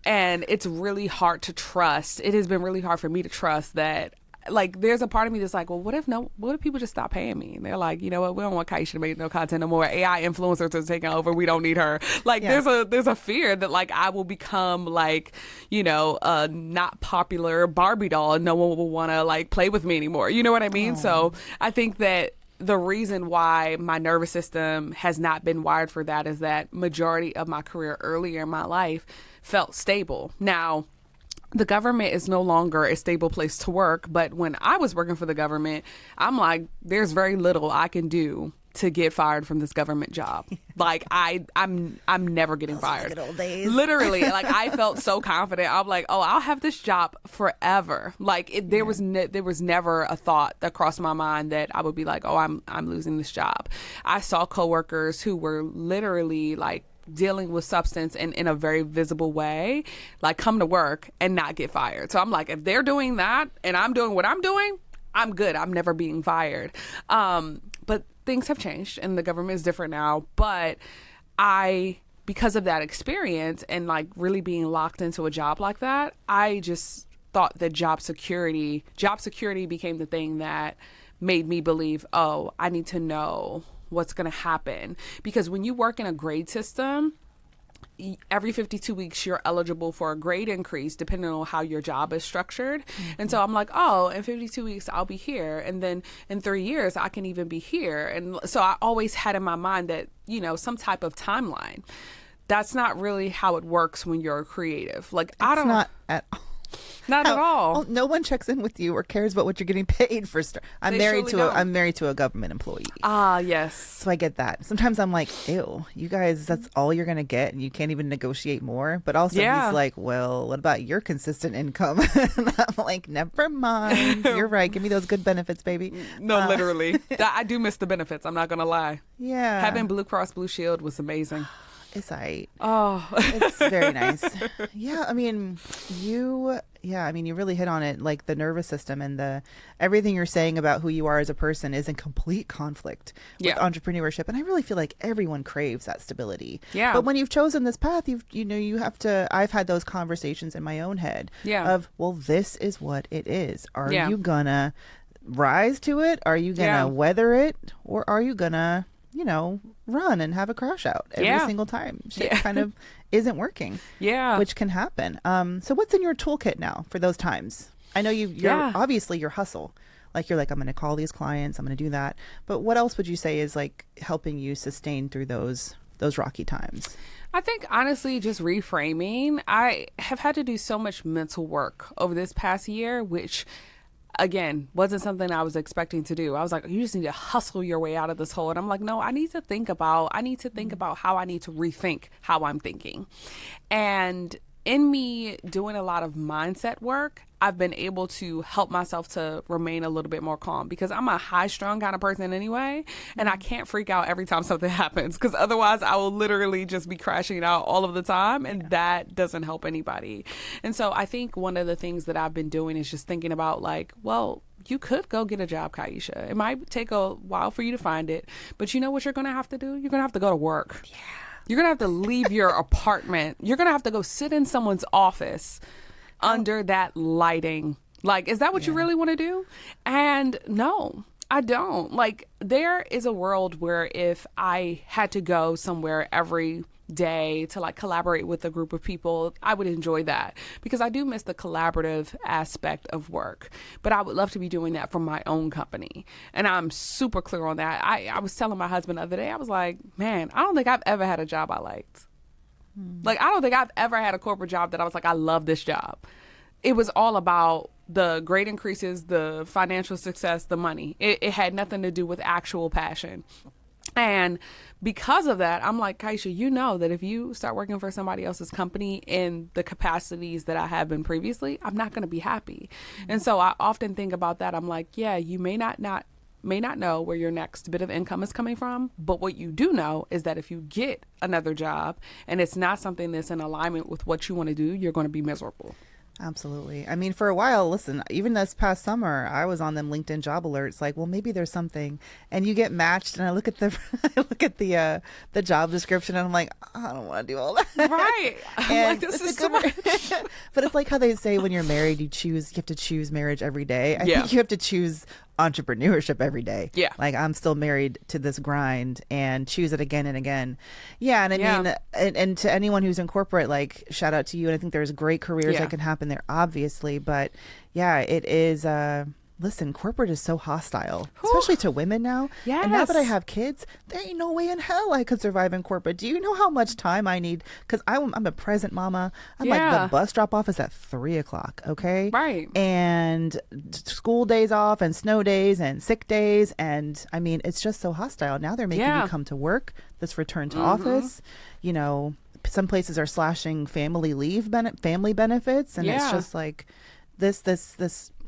And it's really hard to trust. It has been really hard for me to trust that. Like, there's a part of me that's like, well, what if people just stop paying me? And they're like, you know what? We don't want Kaisha to make no content no more. AI influencers are taking over. We don't need her. Like, there's a fear that like I will become like, a not popular Barbie doll, and no one will want to like play with me anymore. You know what I mean? Oh. So I think that the reason why my nervous system has not been wired for that is that majority of my career earlier in my life felt stable. Now, the government is no longer a stable place to work. But when I was working for the government, I'm like, there's very little I can do to get fired from this government job. Like I'm never getting fired. Good old days. Literally, like I felt so confident. I'm like, oh, I'll have this job forever. Like there was never a thought that crossed my mind that I would be like, oh, I'm losing this job. I saw coworkers who were literally like dealing with substance and in a very visible way, like come to work and not get fired. So I'm like, if they're doing that and I'm doing what I'm doing, I'm good. I'm never being fired. But things have changed and the government is different now. But because of that experience and like really being locked into a job like that, I just thought that job security became the thing that made me believe, oh, I need to know what's going to happen. Because when you work in a grade system, every 52 weeks you're eligible for a grade increase depending on how your job is structured. And so I'm like, oh, in 52 weeks I'll be here, and then in 3 years I can even be here. And so I always had in my mind that some type of timeline. That's not really how it works when you're a creative. Like It's not at all. Not at all. Oh, no one checks in with you or cares about what you're getting paid for. I'm married to a government employee. Ah, yes. So I get that. Sometimes I'm like, ew, you guys, that's all you're going to get and you can't even negotiate more. But also he's like, well, what about your consistent income? And I'm like, never mind. You're right. Give me those good benefits, baby. No, literally. I do miss the benefits. I'm not going to lie. Yeah. Having Blue Cross Blue Shield was amazing. It's Oh, it's very nice. Yeah, I mean, you really hit on it. Like the nervous system and the everything you're saying about who you are as a person is in complete conflict with Yeah. entrepreneurship. And I really feel like everyone craves that stability. Yeah. But when you've chosen this path, you have to. I've had those conversations in my own head. Yeah. Of, well, this is what it is. Are Yeah. you gonna rise to it? Are you gonna Yeah. weather it, or are you gonna run and have a crash out every Yeah. single time? Shit Yeah. kind of isn't working, yeah. which can happen. So what's in your toolkit now for those times? I know you're Yeah. obviously your hustle. Like you're like, I'm going to call these clients, I'm going to do that. But what else would you say is like helping you sustain through those rocky times? I think honestly, just reframing. I have had to do so much mental work over this past year, which again wasn't something I was expecting to do. I was like, you just need to hustle your way out of this hole. And I'm like, no, I need to think about how I need to rethink how I'm thinking. And in me doing a lot of mindset work, I've been able to help myself to remain a little bit more calm because I'm a high strung kind of person anyway. And I can't freak out every time something happens because otherwise I will literally just be crashing out all of the time. And that doesn't help anybody. And so I think one of the things that I've been doing is just thinking about like, well, you could go get a job, Kaisha. It might take a while for you to find it, but you know what you're going to have to do? You're going to have to go to work. Yeah. You're going to have to leave your apartment. You're going to have to go sit in someone's office under that lighting. Like, is that what you really want to do? And no, I don't. Like, there is a world where if I had to go somewhere every day to like collaborate with a group of people, I would enjoy that because I do miss the collaborative aspect of work, but I would love to be doing that for my own company. And I'm super clear on that. I was telling my husband the other day, I was like, man, I don't think I've ever had a job I liked. Like, I don't think I've ever had a corporate job that I was like, I love this job. It was all about the grade increases, the financial success, the money. It had nothing to do with actual passion. And because of that, I'm like, Kaisha, you know that if you start working for somebody else's company in the capacities that I have been previously, I'm not going to be happy. And so I often think about that. I'm like, yeah, you may not know where your next bit of income is coming from, but what you do know is that if you get another job and it's not something that's in alignment with what you want to do, you're going to be miserable. Absolutely. I mean, for a while, listen, even this past summer, I was on them LinkedIn job alerts like, well, maybe there's something, and you get matched, and I look at the job description, and I'm like, I don't want to do all that. Right. I'm like, this is so much. But it's like how they say when you're married, you have to choose marriage every day. I think you have to choose entrepreneurship every day. Yeah. Like, I'm still married to this grind and choose it again and again. Yeah. And I mean, and to anyone who's in corporate, like, shout out to you. And I think there's great careers that can happen there, obviously. But yeah, it is, listen, corporate is so hostile, especially to women now. Yes. And now that I have kids, there ain't no way in hell I could survive in corporate. Do you know how much time I need? Because I'm a present mama. I'm like, the bus drop off is at 3:00. Okay. Right. And school days off and snow days and sick days. And I mean, it's just so hostile. Now they're making you come to work, this return to office, you know, some places are slashing family leave, family benefits. And it's just like this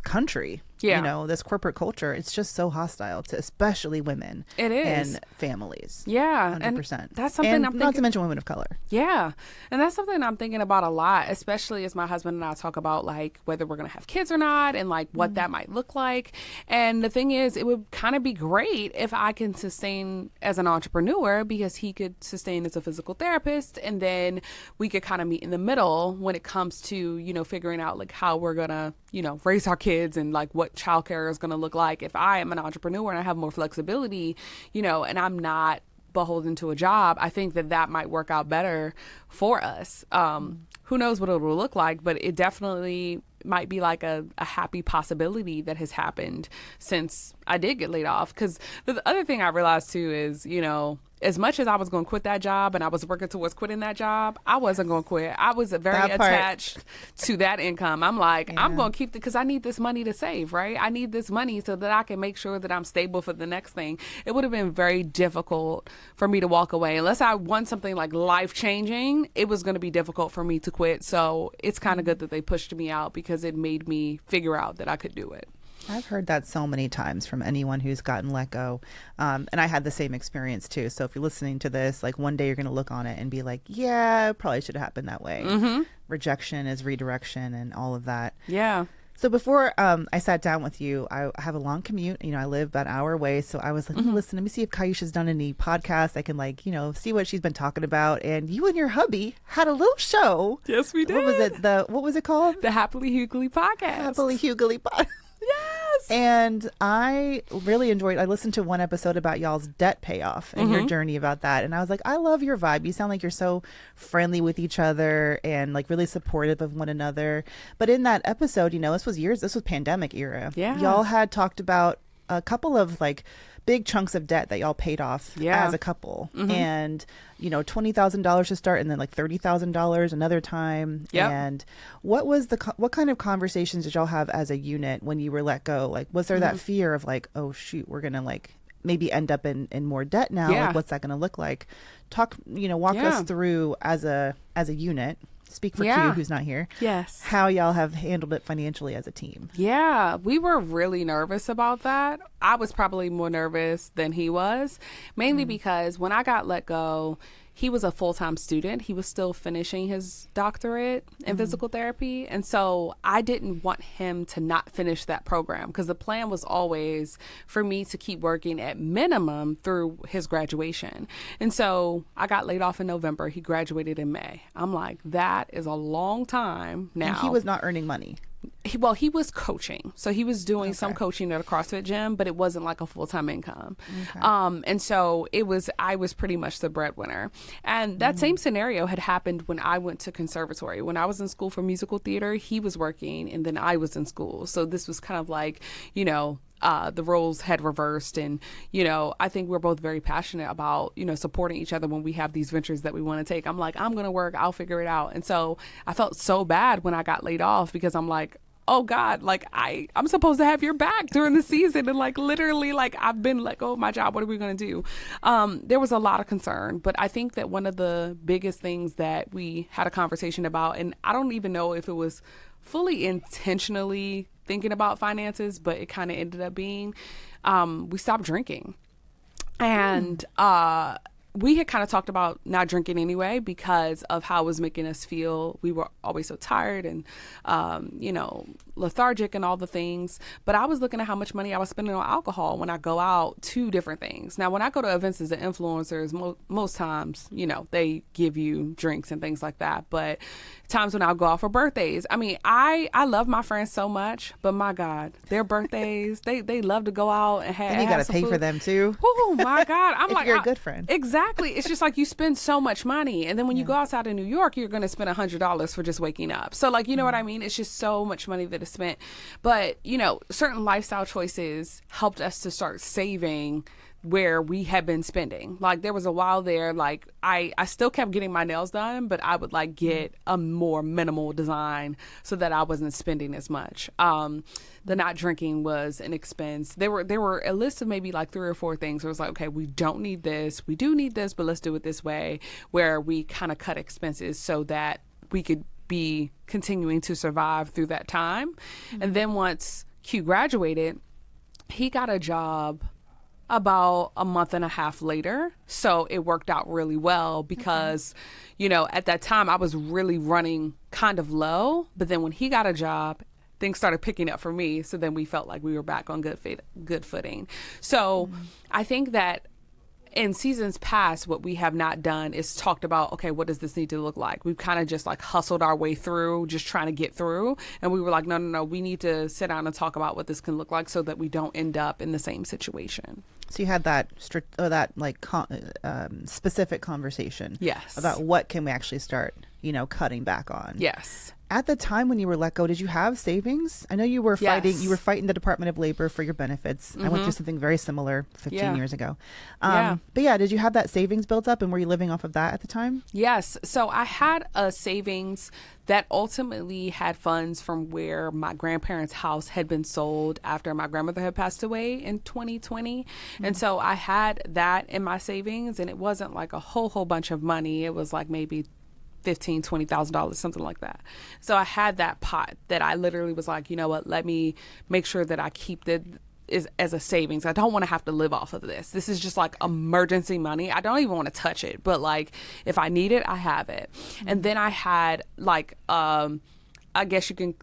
country, you know, this corporate culture, it's just so hostile to especially women. It is. And families. Yeah. 100%. And that's something and I'm thinking. Not to mention women of color. Yeah. And that's something I'm thinking about a lot, especially as my husband and I talk about like whether we're going to have kids or not and like what that might look like. And the thing is, it would kind of be great if I can sustain as an entrepreneur because he could sustain as a physical therapist. And then we could kind of meet in the middle when it comes to, you know, figuring out like how we're going to, you know, raise our kids and like what childcare is going to look like. If I am an entrepreneur and I have more flexibility, you know, and I'm not beholden to a job, I think that might work out better for us. Who knows what it will look like, but it definitely might be like a happy possibility that has happened since I did get laid off. Because the other thing I realized too is, you know, as much as I was going to quit that job and I was working towards quitting that job, I wasn't going to quit. I was very attached to that income. I'm like, I'm going to keep it because I need this money to save, right? I need this money so that I can make sure that I'm stable for the next thing. It would have been very difficult for me to walk away. Unless I want something like life-changing, it was going to be difficult for me to quit. So it's kind of good that they pushed me out because it made me figure out that I could do it. I've heard that so many times from anyone who's gotten let go. And I had the same experience too. So if you're listening to this, like one day you're going to look on it and be like, yeah, it probably should have happened that way. Rejection is redirection and all of that. Yeah. So before I sat down with you, I have a long commute. I live about an hour away. So I was like, listen, let me see if Kaisha's done any podcasts. I can see what she's been talking about. And you and your hubby had a little show. Yes, we did. What was it called? The Happily Huguley podcast. Happily Huguley podcast. Yes. And I really enjoyed, I listened to one episode about y'all's debt payoff and your journey about that. And I was like, I love your vibe. You sound like you're so friendly with each other and like really supportive of one another. But in that episode, this was pandemic era. Yeah. Y'all had talked about a couple of like big chunks of debt that y'all paid off as a couple. And, $20,000 to start and then like $30,000 another time. Yep. And what kind of conversations did y'all have as a unit when you were let go? Like, was there that fear of like, oh shoot, we're going to like maybe end up in more debt now? Yeah. Like, what's that going to look like? Walk us through as a unit. Speak for Q, who's not here. Yes. How y'all have handled it financially as a team. Yeah, we were really nervous about that. I was probably more nervous than he was, mainly because when I got let go, he was a full-time student. He was still finishing his doctorate in physical therapy. And so I didn't want him to not finish that program because the plan was always for me to keep working at minimum through his graduation. And so I got laid off in November. He graduated in May. I'm like, that is a long time now. And he was not earning money. He was coaching. So he was doing some coaching at a CrossFit gym, but it wasn't like a full-time income. Okay. And so I was pretty much the breadwinner. And that same scenario had happened when I went to conservatory. When I was in school for musical theater, he was working and then I was in school. So this was kind of like, the roles had reversed. And, I think we're both very passionate about, supporting each other when we have these ventures that we want to take. I'm like, I'm going to work, I'll figure it out. And so I felt so bad when I got laid off because I'm like, oh God, like I'm supposed to have your back during the season. And like, literally, like I've been let go of my job. What are we going to do? There was a lot of concern, but I think that one of the biggest things that we had a conversation about, and I don't even know if it was fully intentionally thinking about finances, but it kind of ended up being, we stopped drinking. And, we had kind of talked about not drinking anyway because of how it was making us feel. We were always so tired and, lethargic and all the things. But I was looking at how much money I was spending on alcohol when I go out to different things. Now, when I go to events as an influencers, most times, they give you drinks and things like that. But times when I'll go out for birthdays, I mean, I love my friends so much, but my God, their birthdays, they love to go out and have. And you got to pay food for them too. Oh my God. I'm if like, you're a good friend. Exactly. It's just like you spend so much money. And then when you go outside of New York, you're going to spend $100 for just waking up. So like, you know what I mean? It's just so much money that is spent. But, certain lifestyle choices helped us to start saving where we had been spending. Like there was a while there, like I still kept getting my nails done, but I would like get a more minimal design so that I wasn't spending as much. The not drinking was an expense. There were a list of maybe like 3 or 4 things where it was like, okay, we don't need this, we do need this, but let's do it this way, where we kind of cut expenses so that we could be continuing to survive through that time. And then once Q graduated, he got a job about a month and a half later. So it worked out really well because, at that time I was really running kind of low. But then when he got a job, things started picking up for me. So then we felt like we were back on good footing. So I think that in seasons past, what we have not done is talked about, okay, what does this need to look like? We've kind of just like hustled our way through, just trying to get through. And we were like, no, we need to sit down and talk about what this can look like so that we don't end up in the same situation. So you had that specific conversation. Yes. About what can we actually start, cutting back on. Yes. At the time when you were let go, did you have savings? I know you were fighting the Department of Labor for your benefits. I went through something very similar 15 years ago. But did you have that savings built up and were you living off of that at the time? Yes. So I had a savings that ultimately had funds from where my grandparents' house had been sold after my grandmother had passed away in 2020. And so I had that in my savings, and it wasn't like a whole bunch of money. It was like maybe $15,000, $20,000, something like that. So I had that pot that I literally was like, you know what, let me make sure that I keep it as a savings. I don't want to have to live off of this. This is just like emergency money. I don't even want to touch it, but like if I need it, I have it. And then I had like, I guess you can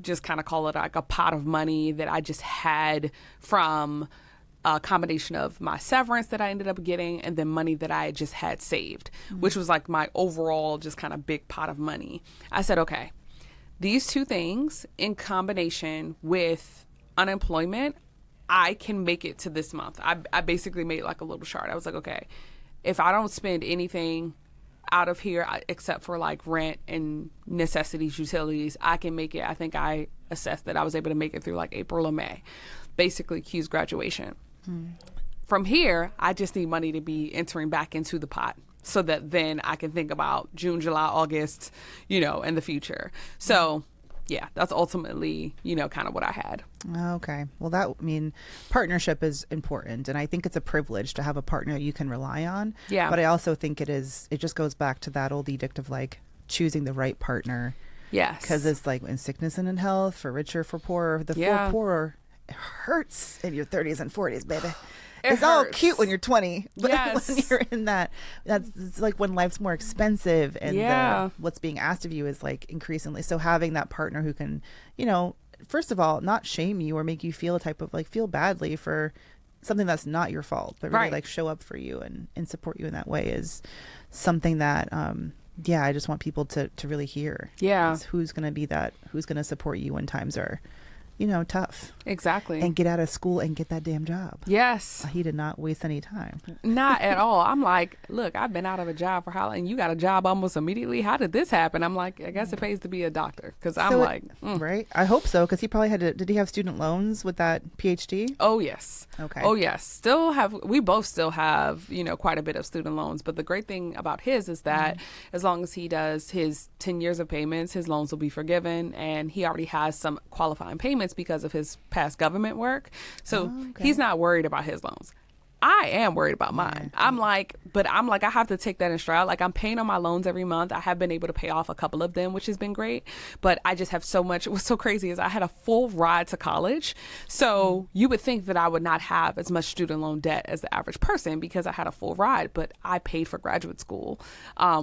just kind of call it like a pot of money that I just had from a combination of my severance that I ended up getting and then money that I just had saved, which was like my overall just kind of big pot of money. I said, okay, these two things in combination with unemployment, I can make it to this month. I basically made like a little chart. I was like, okay, if I don't spend anything out of here except for like rent and necessities, utilities, I can make it. I think I assessed that I was able to make it through like April or May, basically Q's graduation. From here, I just need money to be entering back into the pot so that then I can think about June, July, August, in the future. So yeah, that's ultimately, kind of what I had. Okay. Well, partnership is important. And I think it's a privilege to have a partner you can rely on. Yeah. But I also think it just goes back to that old edict of like choosing the right partner. Yes. Because it's like in sickness and in health, for richer, for poorer. For poorer, it hurts in your 30s and 40s, baby. It's all cute when you're 20, but when you're in it's like when life's more expensive and what's being asked of you is like increasingly. So having that partner who can, first of all, not shame you or make you feel a type of like feel badly for something that's not your fault, but really like show up for you and support you in that way is something that, I just want people to really hear. Yeah. Who's going to support you when times are, tough. Exactly. And get out of school and get that damn job. Yes. He did not waste any time. Not at all. I'm like, look, I've been out of a job for how long? And you got a job almost immediately. How did this happen? I'm like, I guess it pays to be a doctor. Because right? I hope so. Because he probably did he have student loans with that PhD? Oh, yes. Okay. Oh, yes. We both still have, quite a bit of student loans. But the great thing about his is that as long as he does his 10 years of payments, his loans will be forgiven. And he already has some qualifying payments because of his past government work. So he's not worried about his loans. I am worried about mine. I'm like, I have to take that in stride. Like I'm paying on my loans every month. I have been able to pay off a couple of them, which has been great. But I just have so much. What's so crazy is I had a full ride to college. So you would think that I would not have as much student loan debt as the average person because I had a full ride. But I paid for graduate school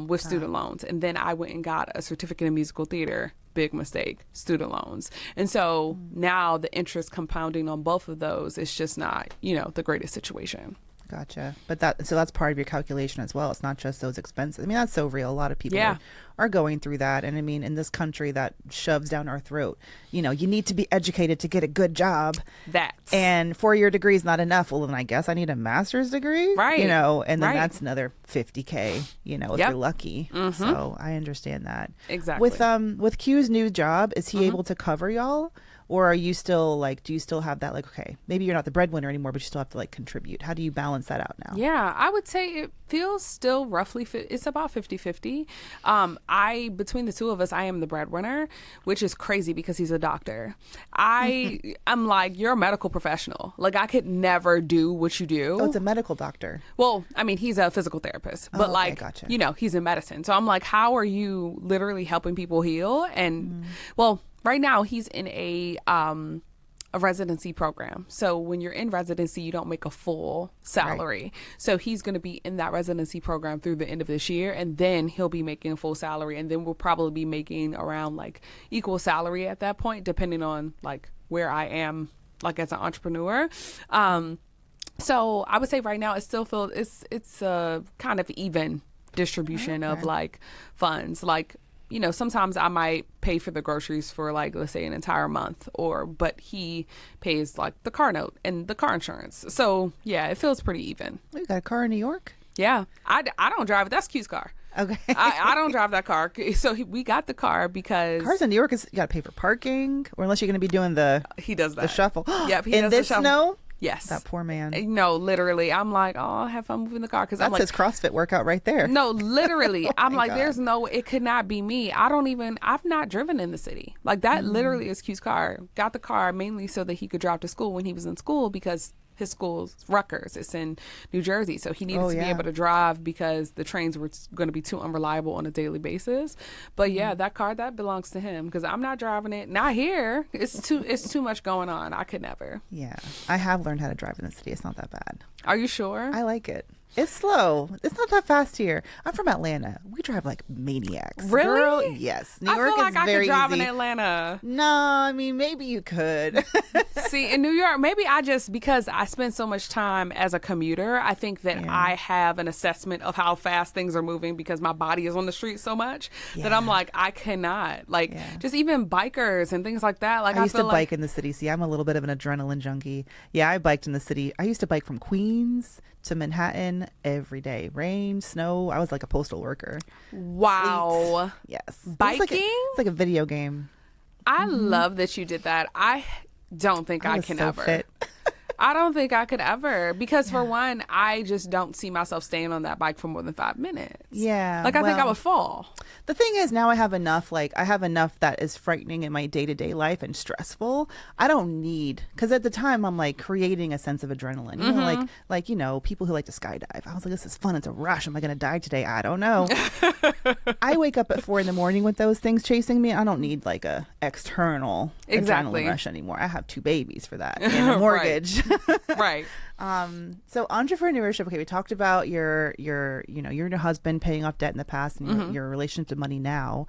with student loans. And then I went and got a certificate in musical theater. Big mistake, student loans. And so now the interest compounding on both of those is just not, the greatest situation. Gotcha. But that's part of your calculation as well. It's not just those expenses. I mean, that's so real. A lot of people are going through that. And I mean, in this country that shoves down our throat, you need to be educated to get a good job. And 4-year degree is not enough. Well, then I guess I need a master's degree. Right. And then that's another $50K, if you're lucky. So I understand that. Exactly. With Q's new job, is he able to cover y'all? Or are you still like, do you still have that like, okay, maybe you're not the breadwinner anymore, but you still have to like contribute. How do you balance that out now? Yeah, I would say it feels still roughly, it's about 50-50. Between the two of us, I am the breadwinner, which is crazy because he's a doctor. I'm like, you're a medical professional. Like I could never do what you do. Oh, it's a medical doctor. Well, I mean, he's a physical therapist, but gotcha. He's in medicine. So I'm like, how are you literally helping people heal? And right now he's in a residency program. So when you're in residency, you don't make a full salary. Right. So he's going to be in that residency program through the end of this year. And then he'll be making a full salary. And then we'll probably be making around like equal salary at that point, depending on like where I am, like as an entrepreneur. So I would say right now it still feels it's a kind of even distribution of like funds. Like, sometimes I might pay for the groceries for like, let's say an entire month but he pays like the car note and the car insurance. So yeah, it feels pretty even. You got a car in New York? Yeah. I don't drive it. That's Q's car. Okay. I don't drive that car. So we got the car because cars in New York you got to pay for parking or unless you're going to be doing he does that. The shuffle. Yep. He does the shuffle. Snow? Yes. That poor man. No, literally. I'm like, oh, have fun moving the car. Because that's his CrossFit workout right there. No, literally. I'm like, God. It could not be me. I've not driven in the city. Like that literally is Q's car. Got the car mainly so that he could drive to school when he was in school because his school's Rutgers. It's in New Jersey. So he needed to be yeah. able to drive because the trains were going to be too unreliable on a daily basis. But yeah, that car, that belongs to him because I'm not driving it. Not here. It's too much going on. I could never. Yeah. I have learned how to drive in the city. It's not that bad. Are you sure? I like it. It's slow. It's not that fast here. I'm from Atlanta. We drive like maniacs. Really? Girl, yes. New York I feel like is I very could drive easy. in Atlanta. No, I mean, maybe you could. See, in New York, maybe because I spend so much time as a commuter, I think that Yeah. I have an assessment of how fast things are moving because my body is on the street so much that I'm Yeah. like, I cannot. Like, Yeah. just even bikers and things like that. Like, I used to feel like, bike in the city. See, I'm a little bit of an adrenaline junkie. Yeah, I biked in the city. I used to bike from Queens to Manhattan every day. Rain, snow. I was like a postal worker. wow. Sleet. Yes. Biking? It's like a video game. I love that you did that. I don't think I was can so ever. fit. I don't think I could ever because for one, I just don't see myself staying on that bike for more than 5 minutes. Yeah, Like I think I well, would fall. The thing is, now I have enough, that is frightening in my day-to-day life and stressful. I don't need, because at the time I'm like creating a sense of adrenaline. You know, people who like to skydive. I was like, this is fun. It's a rush. Am I going to die today? I don't know. I wake up at 4 a.m. with those things chasing me. I don't need like a external Exactly. adrenaline rush anymore. I have 2 babies for that and a mortgage. Right. So entrepreneurship. Okay, we talked about your you and your husband paying off debt in the past and your relationship to money now.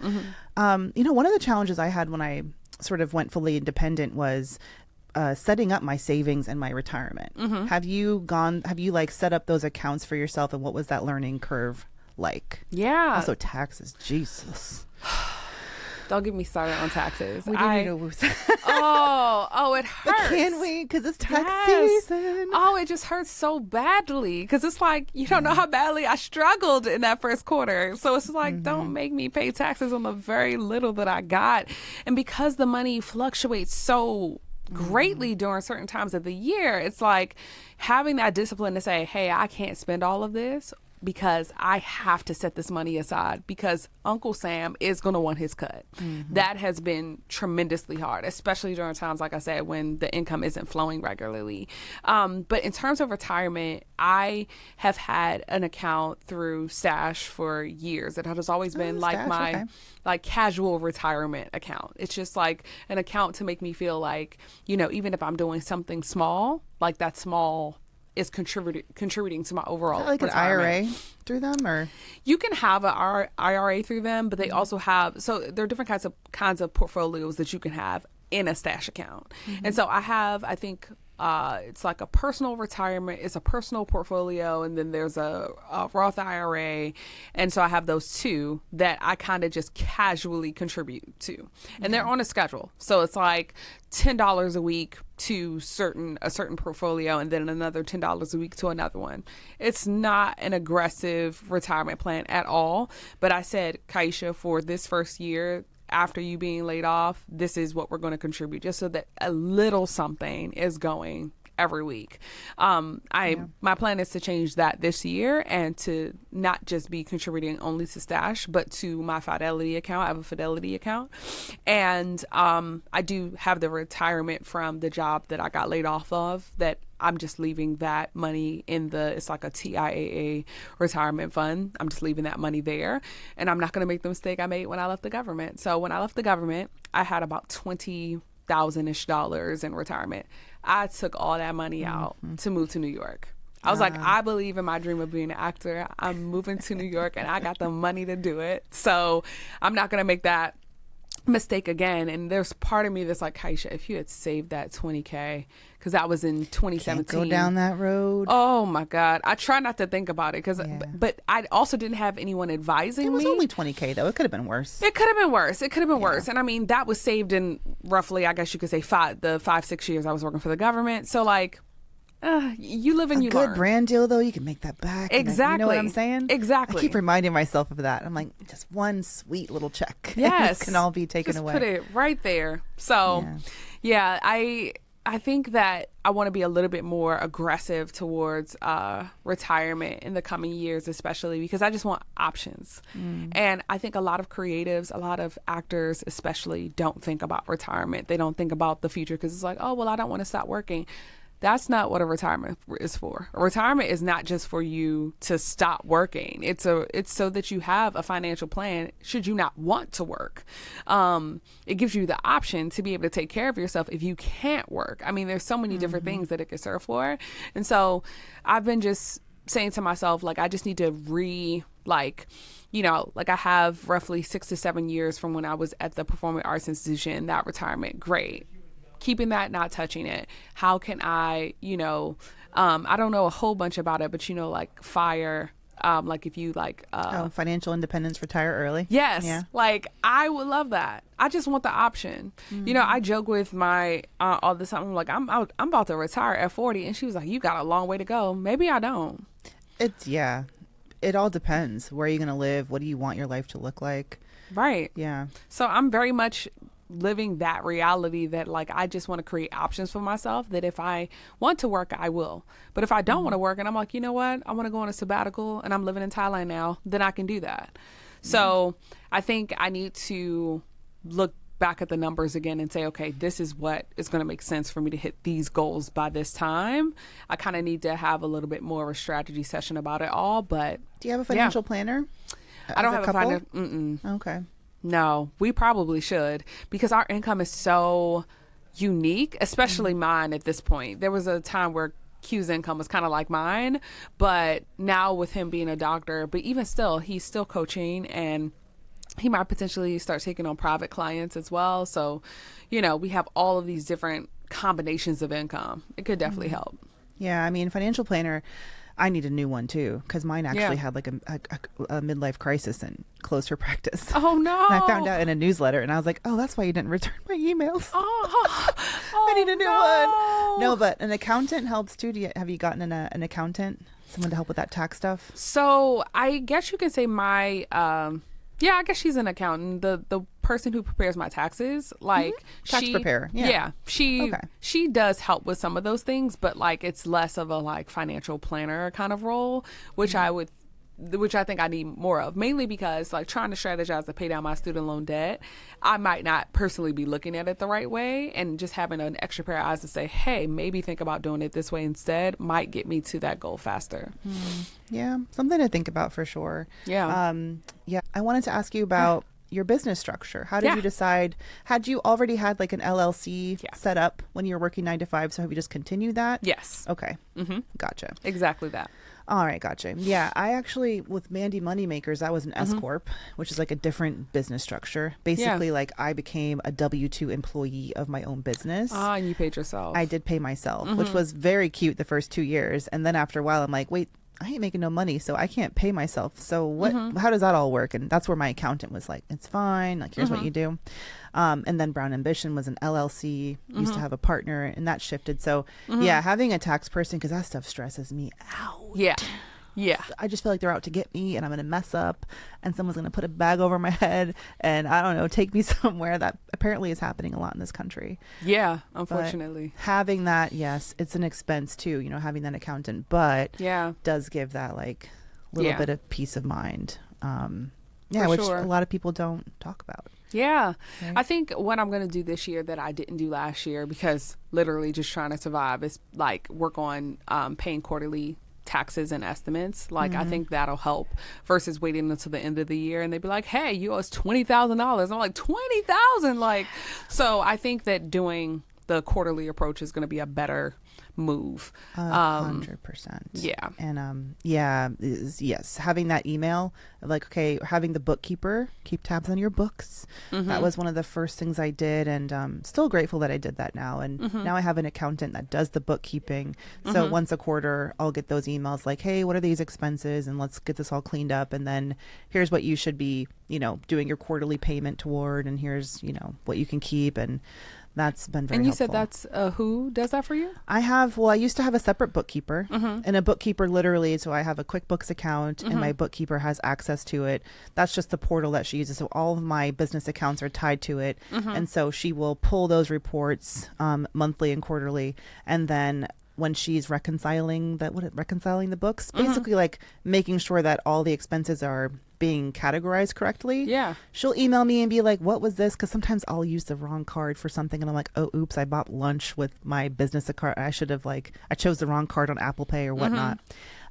One of the challenges I had when I sort of went fully independent was setting up my savings and my retirement. Have you like set up those accounts for yourself, and what was that learning curve like? Yeah. Also taxes, Jesus. Don't get me started on taxes. We do need to it but hurts. can we? Because it's tax Yes. season. Oh, it just hurts so badly because it's like you don't know how badly I struggled in that first quarter. So it's like, don't make me pay taxes on the very little that I got. And because the money fluctuates so greatly during certain times of the year, it's like having that discipline to say, hey, I can't spend all of this because I have to set this money aside because Uncle Sam is going to want his cut. That has been tremendously hard, especially during times, like I said, when the income isn't flowing regularly. But in terms of retirement, I have had an account through Stash for years. It has always been like Stash, my okay. like casual retirement account. It's just like an account to make me feel like, even if I'm doing something small, like that small is contributing to my overall Like an retirement. IRA through them, or You can have an IRA through them, but they also have, so there are different kinds of portfolios that you can have in a Stash account. And so I think it's like a personal retirement, it's a personal portfolio, and then there's a Roth IRA. And so I have those two that I kind of just casually contribute to. And they're on a schedule. So it's like $10 a week to a certain portfolio, and then another $10 a week to another one. It's not an aggressive retirement plan at all. But I said, Kaisha, for this first year, after you being laid off, this is what we're going to contribute, just so that a little something is going every week. My plan is to change that this year and to not just be contributing only to Stash, but to my Fidelity account. I have a Fidelity account, and I do have the retirement from the job that I got laid off of that I'm just leaving that money it's like a TIAA retirement fund. I'm just leaving that money there. And I'm not going to make the mistake I made when I left the government. So when I left the government, I had about $20,000-ish in retirement. I took all that money out to move to New York. I was like, I believe in my dream of being an actor. I'm moving to New York and I got the money to do it. So I'm not going to make that mistake again. And there's part of me that's like, Kaisha, if you had saved that $20K, because that was in 2017. can't go down that road. Oh my God. I try not to think about it but I also didn't have anyone advising me. It was only $20K though. It could have been worse. It could have been worse. And I mean, that was saved in roughly, I guess you could say 5-6 years I was working for the government. So like, you live and you learn. Good brand deal though, you can make that back. Exactly. You know what I'm saying? Exactly. I keep reminding myself of that. I'm like, just one sweet little check. Yes. This can all be taken Just away. put it right there. So yeah, I think that I want to be a little bit more aggressive towards retirement in the coming years, especially because I just want options. And I think a lot of creatives, a lot of actors especially, don't think about retirement. They don't think about the future because it's like, oh, well, I don't want to stop working. That's not what a retirement is for. A retirement is not just for you to stop working. It's so that you have a financial plan should you not want to work. It gives you the option to be able to take care of yourself if you can't work. I mean, there's so many different things that it could serve for. And so I've been just saying to myself, like, I just need to like I have roughly 6 to 7 years from when I was at the Performing Arts Institution, that retirement. Great. Keeping that, not touching it. How can I, I don't know a whole bunch about it, but like FIRE, like if you like financial independence, retire early. Yes. Yeah. Like I would love that. I just want the option. I joke with my all the time. I'm like, I'm about to retire at 40, and she was like, you got a long way to go. Maybe I don't. It all depends. Where are you going to live? What do you want your life to look like? Right. Yeah. So I'm very much living that reality that like I just want to create options for myself, that if I want to work, I will. But if I don't want to work and I'm like, you know what, I want to go on a sabbatical and I'm living in Thailand now, then I can do that. So I think I need to look back at the numbers again and say, okay, this is what is going to make sense for me to hit these goals by this time. I kind of need to have a little bit more of a strategy session about it all. But do you have a financial planner? I don't have a couple? a financial. Okay. No, we probably should, because our income is so unique, especially mine at this point. There was a time where Q's income was kind of like mine, but now with him being a doctor, but even still, he's still coaching, and he might potentially start taking on private clients as well. So, we have all of these different combinations of income. It could definitely help. Yeah. I mean, financial planner, I need a new one too, because mine actually had like a midlife crisis and closed her practice. Oh no! And I found out in a newsletter, and I was like, "Oh, that's why you didn't return my emails." Oh, I need a new one. No, but an accountant helps too. Have you gotten an accountant, someone to help with that tax stuff? So I guess you can say my. I guess she's an accountant. The person who prepares my taxes, like tax preparer. Yeah. She does help with some of those things, but like it's less of a like financial planner kind of role, which I think I need more of, mainly because like trying to strategize to pay down my student loan debt, I might not personally be looking at it the right way, and just having an extra pair of eyes to say, hey, maybe think about doing it this way instead might get me to that goal faster. Yeah, something to think about for sure. Yeah. I wanted to ask you about your business structure. How did you decide? Had you already had like an LLC set up when you were working 9 to 5? So have you just continued that? Yes. Okay. Gotcha. Exactly that. All right, gotcha. Yeah, I actually, with Mandy Moneymakers, that was an S Corp, which is like a different business structure. Basically, like I became a W-2 employee of my own business. Ah, and you paid yourself. I did pay myself, which was very cute the first 2 years. And then after a while, I'm like, wait, I ain't making no money, so I can't pay myself. So what? How does that all work? And that's where my accountant was like, it's fine. Like, here's what you do. And then Brown Ambition was an LLC, used to have a partner, and that shifted. So having a tax person, because that stuff stresses me out. Yeah. I just feel like they're out to get me, and I'm going to mess up, and someone's going to put a bag over my head and I don't know, take me somewhere. That apparently is happening a lot in this country. Yeah, unfortunately. But having that, yes, it's an expense too, having that accountant, but does give that like little bit of peace of mind. Which a lot of people don't talk about. Yeah. Right? I think what I'm going to do this year that I didn't do last year, because literally just trying to survive, is like work on paying quarterly taxes and estimates. Like I think that'll help versus waiting until the end of the year and they'd be like, hey, you owe us $20,000. I'm like, 20,000. Like, so I think that doing the quarterly approach is going to be a better move. 100%. Yeah. And yes, having that email of like, okay, having the bookkeeper keep tabs on your books. That was one of the first things I did, and still grateful that I did that now. And now I have an accountant that does the bookkeeping. So once a quarter, I'll get those emails like, hey, what are these expenses? And let's get this all cleaned up. And then here's what you should be, doing your quarterly payment toward. And here's, what you can keep. And that's been very helpful. And you said that's who does that for you? I used to have a separate bookkeeper, and a bookkeeper literally, so I have a QuickBooks account and my bookkeeper has access to it. That's just the portal that she uses. So all of my business accounts are tied to it. And so she will pull those reports monthly and quarterly. And then when she's reconciling the books, basically like making sure that all the expenses are being categorized correctly. Yeah. She'll email me and be like, what was this? Because sometimes I'll use the wrong card for something and I'm like, oh, oops, I bought lunch with my business card. I should have I chose the wrong card on Apple Pay or whatnot.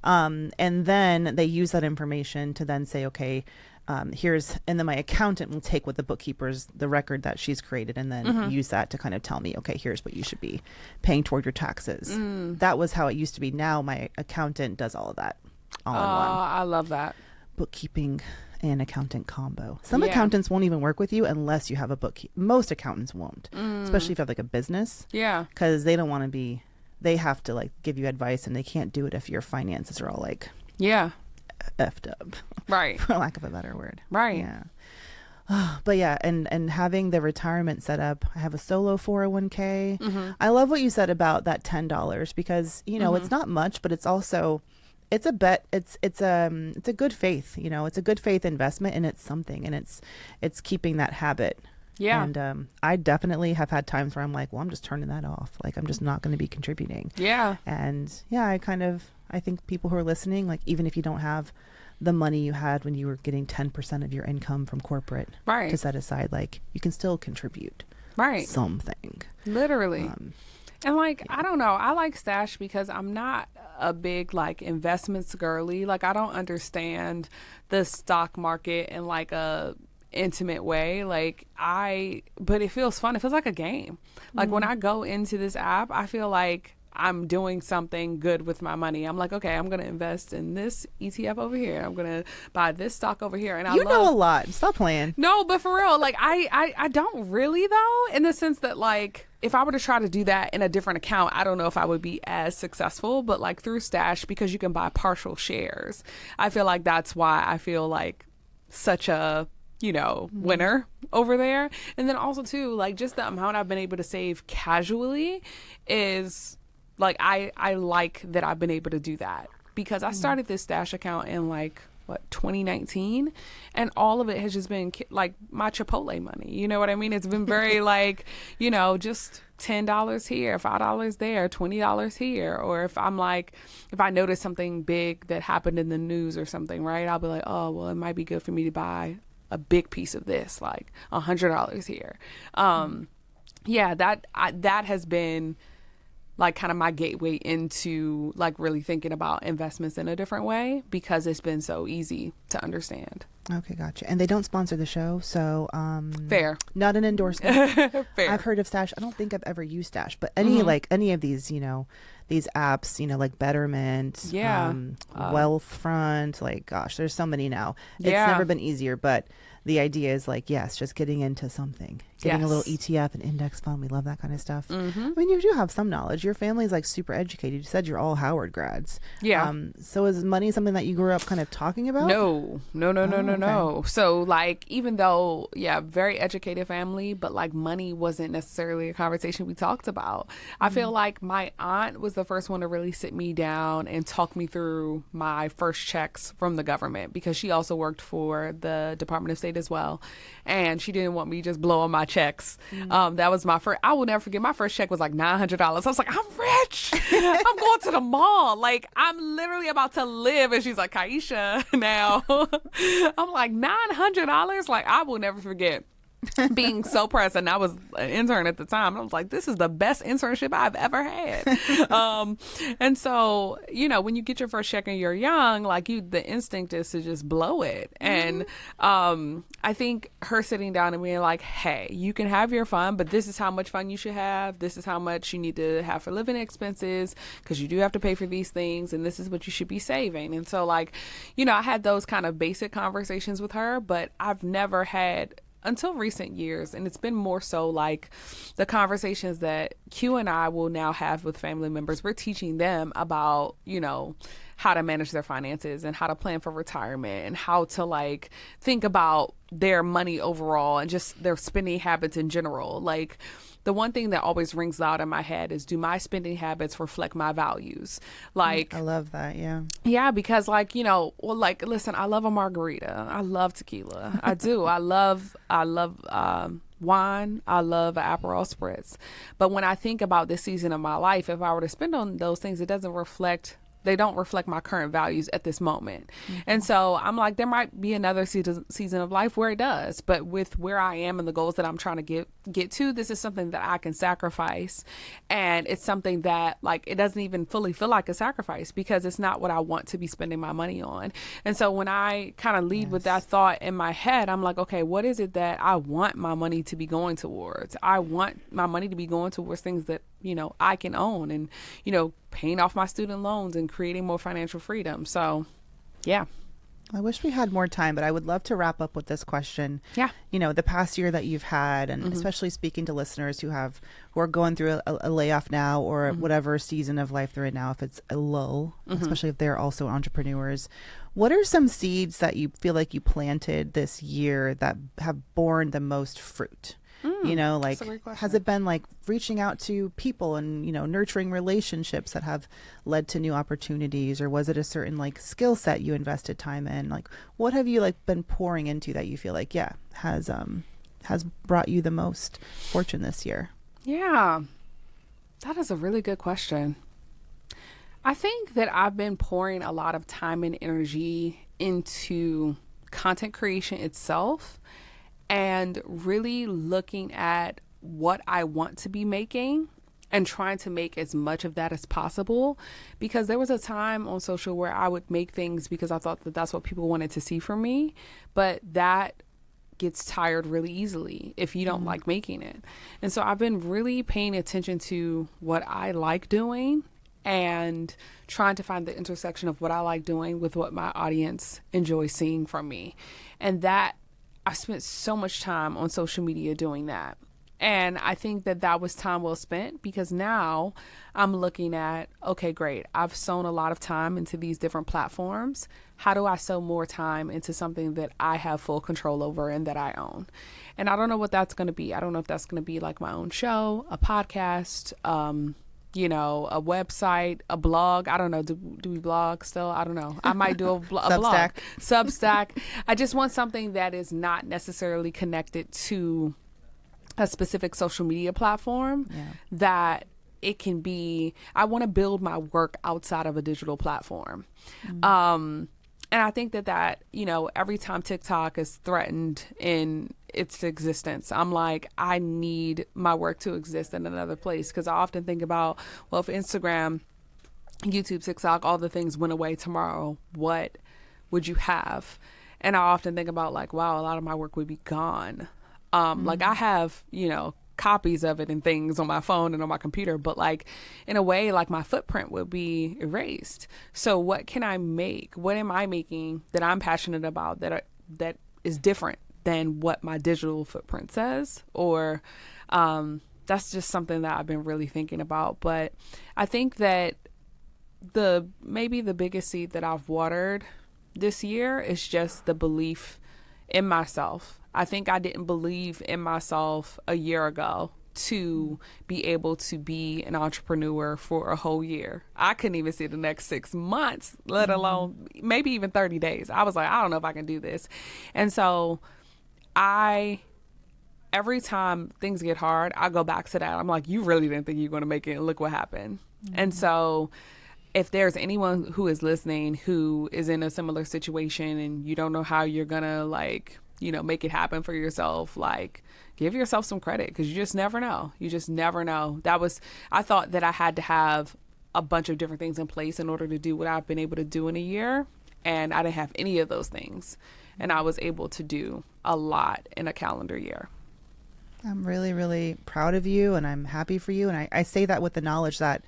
And then they use that information to then say, okay, and then my accountant will take what the record that she's created and then use that to kind of tell me, okay, here's what you should be paying toward your taxes. That was how it used to be. Now my accountant does all of that all in one. I love that. Bookkeeping and accountant combo. Some accountants won't even work with you unless you have a bookkeeper. Most accountants won't, especially if you have like a business. Yeah. Because they don't want to be, they have to like give you advice and they can't do it if your finances are all like effed up. Right. For lack of a better word. Right. Yeah. But yeah, and having the retirement set up, I have a solo 401k. I love what you said about that $10 because, you know, it's not much, but it's also, it's a bet. It's a good faith, you know, it's a good faith investment and it's something and it's keeping that habit. Yeah. And I definitely have had times where I'm like, well, I'm just turning that off. Like, I'm just not going to be contributing. Yeah. And yeah, I think people who are listening, like, even if you don't have the money you had when you were getting 10% of your income from corporate to set aside, like, you can still contribute something. Literally. And like, I don't know, I like Stash because I'm not a big like investments girly. Like, I don't understand the stock market in like a intimate way. But it feels fun. It feels like a game. Like when I go into this app, I feel like I'm doing something good with my money. I'm like, okay, I'm going to invest in this ETF over here. I'm going to buy this stock over here. And I know a lot. Stop playing. No, but for real, like I don't really though, in the sense that like if I were to try to do that in a different account, I don't know if I would be as successful, but like through Stash, because you can buy partial shares, I feel like that's why I feel like such a, you know, winner over there. And then also too, like just the amount I've been able to save casually is like, I like that I've been able to do that because I started this Stash account in like, 2019, and all of it has just been like my Chipotle money. You know what I mean? It's been very like, you know, just $10 here, $5 there, $20 here. Or if I notice something big that happened in the news or something, right? I'll be like, oh, well, it might be good for me to buy a big piece of this, like $100 here. Yeah, that has been like kind of my gateway into like really thinking about investments in a different way because it's been so easy to understand. Okay, gotcha. And they don't sponsor the show, so fair. Not an endorsement. Fair. I've heard of Stash. I don't think I've ever used Stash, but any of these, you know, these apps, you know, like Betterment, Wealthfront, like gosh, there's so many now. It's never been easier, but the idea is like, yes, just getting into something, getting a little ETF and index fund. We love that kind of stuff. I mean, you do have some knowledge. Your family's like super educated. You said you're all Howard grads. Yeah. So is money something that you grew up kind of talking about? No. Okay. So like, even though, very educated family, but like money wasn't necessarily a conversation we talked about. I feel like my aunt was the first one to really sit me down and talk me through my first checks from the government because she also worked for the Department of State as well, and she didn't want me just blowing my checks. That was my first. I will never forget. My first check was like $900. I was like, I'm rich. I'm going to the mall. Like I'm literally about to live. And she's like, Kaisha, now. I'm like $900. Like I will never forget being so pressed, and I was an intern at the time. I was like, this is the best internship I've ever had. And so, you know, when you get your first check and you're young, like the instinct is to just blow it. And I think her sitting down and being like, hey, you can have your fun, but this is how much fun you should have. This is how much you need to have for living expenses because you do have to pay for these things, and this is what you should be saving. And so, like, you know, I had those kind of basic conversations with her, but I've never had until recent years, and it's been more so like the conversations that Q and I will now have with family members. We're teaching them about, you know, how to manage their finances and how to plan for retirement and how to like think about their money overall and just their spending habits in general. Like the one thing that always rings loud in my head is, do my spending habits reflect my values? Like, I love that. Yeah, because like, you know, well, like, listen, I love a margarita. I love tequila. I do. I love wine. I love an Aperol spritz. But when I think about this season of my life, if I were to spend on those things, they don't reflect my current values at this moment. And so I'm like, there might be another season of life where it does. But with where I am and the goals that I'm trying to get to, this is something that I can sacrifice. And it's something that, like, it doesn't even fully feel like a sacrifice because it's not what I want to be spending my money on. And so when I kind of lead with that thought in my head, I'm like, okay, what is it that I want my money to be going towards? I want my money to be going towards things that, I can own and, paying off my student loans and creating more financial freedom. So, yeah. I wish we had more time, but I would love to wrap up with this question. Yeah. The past year that you've had, and especially speaking to listeners who are going through a layoff now or whatever season of life they're in now, if it's a lull, especially if they're also entrepreneurs. What are some seeds that you feel like you planted this year that have borne the most fruit? Has it been like reaching out to people and, nurturing relationships that have led to new opportunities? Or was it a certain skill set you invested time in? What have you been pouring into that you feel like, has brought you the most fortune this year? Yeah, that is a really good question. I think that I've been pouring a lot of time and energy into content creation itself and really looking at what I want to be making and trying to make as much of that as possible. Because there was a time on social where I would make things because I thought that that's what people wanted to see from me. But that gets tired really easily if you don't like making it. And so I've been really paying attention to what I like doing and trying to find the intersection of what I like doing with what my audience enjoys seeing from me. And that I spent so much time on social media doing that. And I think that was time well spent because now I'm looking at, okay, great. I've sown a lot of time into these different platforms. How do I sow more time into something that I have full control over and that I own? And I don't know what that's going to be. I don't know if that's going to be like my own show, a podcast, a website, a blog. I don't know. Do we blog still? I don't know. I might do a blog. Substack. I just want something that is not necessarily connected to a specific social media platform that it can be. I want to build my work outside of a digital platform. And I think that, every time TikTok is threatened in its existence, I'm like, I need my work to exist in another place. Because I often think about, well, if Instagram, YouTube, TikTok, all the things went away tomorrow, what would you have? And I often think about wow, a lot of my work would be gone. I have, copies of it and things on my phone and on my computer, but in a way, my footprint would be erased. So what can I make? What am I making that I'm passionate about that is different than what my digital footprint says? Or that's just something that I've been really thinking about. But I think that maybe the biggest seed that I've watered this year is just the belief in myself. I think I didn't believe in myself a year ago to be able to be an entrepreneur for a whole year. I couldn't even see the next 6 months, let alone maybe even 30 days. I was like, I don't know if I can do this. And so every time things get hard, I go back to that. I'm like, you really didn't think you were going to make it, and look what happened. And so if there's anyone who is listening who is in a similar situation and you don't know how you're going to make it happen for yourself, give yourself some credit because you just never know. You just never know. I thought that I had to have a bunch of different things in place in order to do what I've been able to do in a year. And I didn't have any of those things. And I was able to do a lot in a calendar year. I'm really, really proud of you and I'm happy for you. And I say that with the knowledge that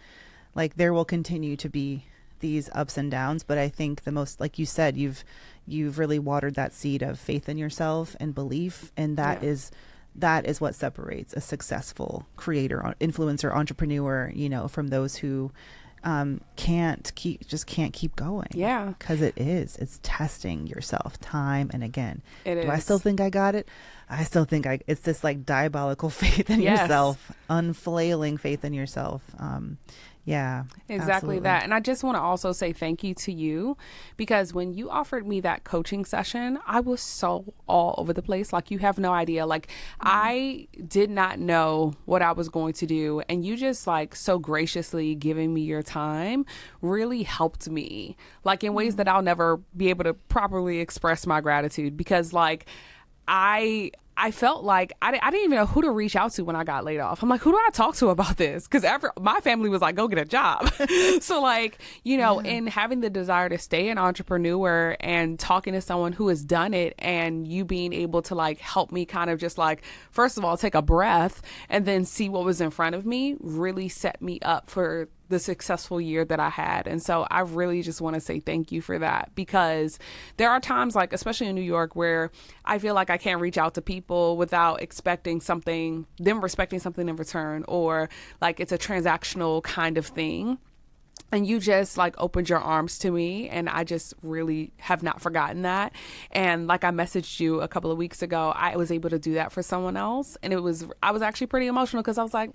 there will continue to be these ups and downs. But I think the most, like you said, you've really watered that seed of faith in yourself and belief. And that is what separates a successful creator, influencer, entrepreneur, from those who can't keep going. Yeah. Because it's testing yourself time and again. Do I still think I got it? I still think it's this diabolical faith in yourself, unflailing faith in yourself. Yeah, Exactly absolutely. that. And I just want to also say thank you to you, because when you offered me that coaching session, I was so all over the place. Like, you have no idea. Like, I did not know what I was going to do. And you just, like, so graciously giving me your time really helped me, like, in ways that I'll never be able to properly express my gratitude, because, like, I felt like I didn't even know who to reach out to when I got laid off. I'm like, who do I talk to about this? Because my family was like, go get a job. So, like, you know, in having the desire to stay an entrepreneur and talking to someone who has done it, and you being able to, like, help me kind of just, like, first of all, take a breath and then see what was in front of me, really set me up for the successful year that I had. And so I really just want to say thank you for that, because there are times, like, especially in New York, where I feel like I can't reach out to people without expecting something, them respecting something in return, or like it's a transactional kind of thing. And you just, like, opened your arms to me, and I just really have not forgotten that. And like I messaged you a couple of weeks ago, I was able to do that for someone else. And I was actually pretty emotional, because I was like,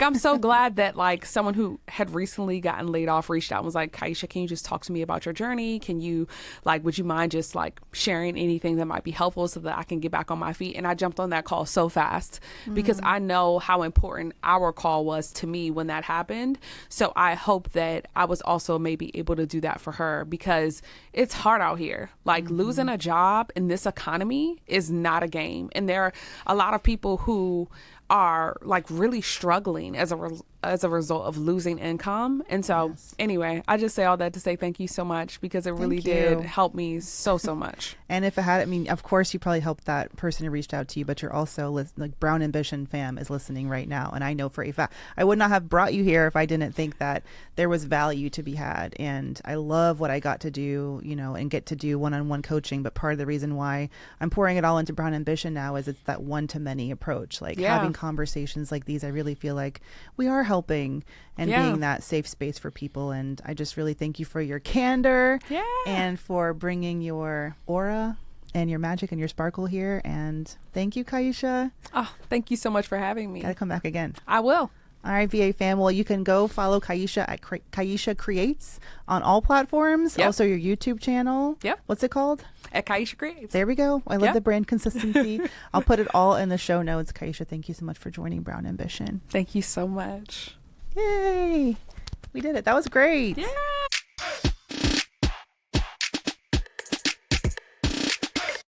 I'm so glad that, like, someone who had recently gotten laid off reached out and was like, Kaisha, can you just talk to me about your journey? Can you, like, would you mind just, like, sharing anything that might be helpful so that I can get back on my feet? And I jumped on that call so fast, because I know how important our call was to me when that happened. So I hope that I was also maybe able to do that for her, because it's hard out here. Like, losing a job in this economy is not a game. And there are a lot of people who are, like, really struggling as a result of losing income. And so anyway, I just say all that to say thank you so much, because it really did help me so much. And if it had, I mean, of course you probably helped that person who reached out to you, but you're also like, Brown Ambition fam is listening right now. And I know for a fact, I would not have brought you here if I didn't think that there was value to be had. And I love what I got to do, you know, and get to do one-on-one coaching. But part of the reason why I'm pouring it all into Brown Ambition now is it's that one-to-many approach, like having conversations like these. I really feel like we are helping and being that safe space for people. And I just really thank you for your candor and for bringing your aura and your magic and your sparkle here. And thank you, Kaisha. Oh, thank you so much for having me. Gotta come back again. I will. All right, VA fam. Well, you can go follow Kaisha at Kaisha Creates on all platforms. Also your YouTube channel. What's it called? At Kaisha Creates. There we go. I love the brand consistency. I'll put it all in the show notes. Kaisha, thank you so much for joining Brown Ambition. Thank you so much. Yay. We did it. That was great. Yeah.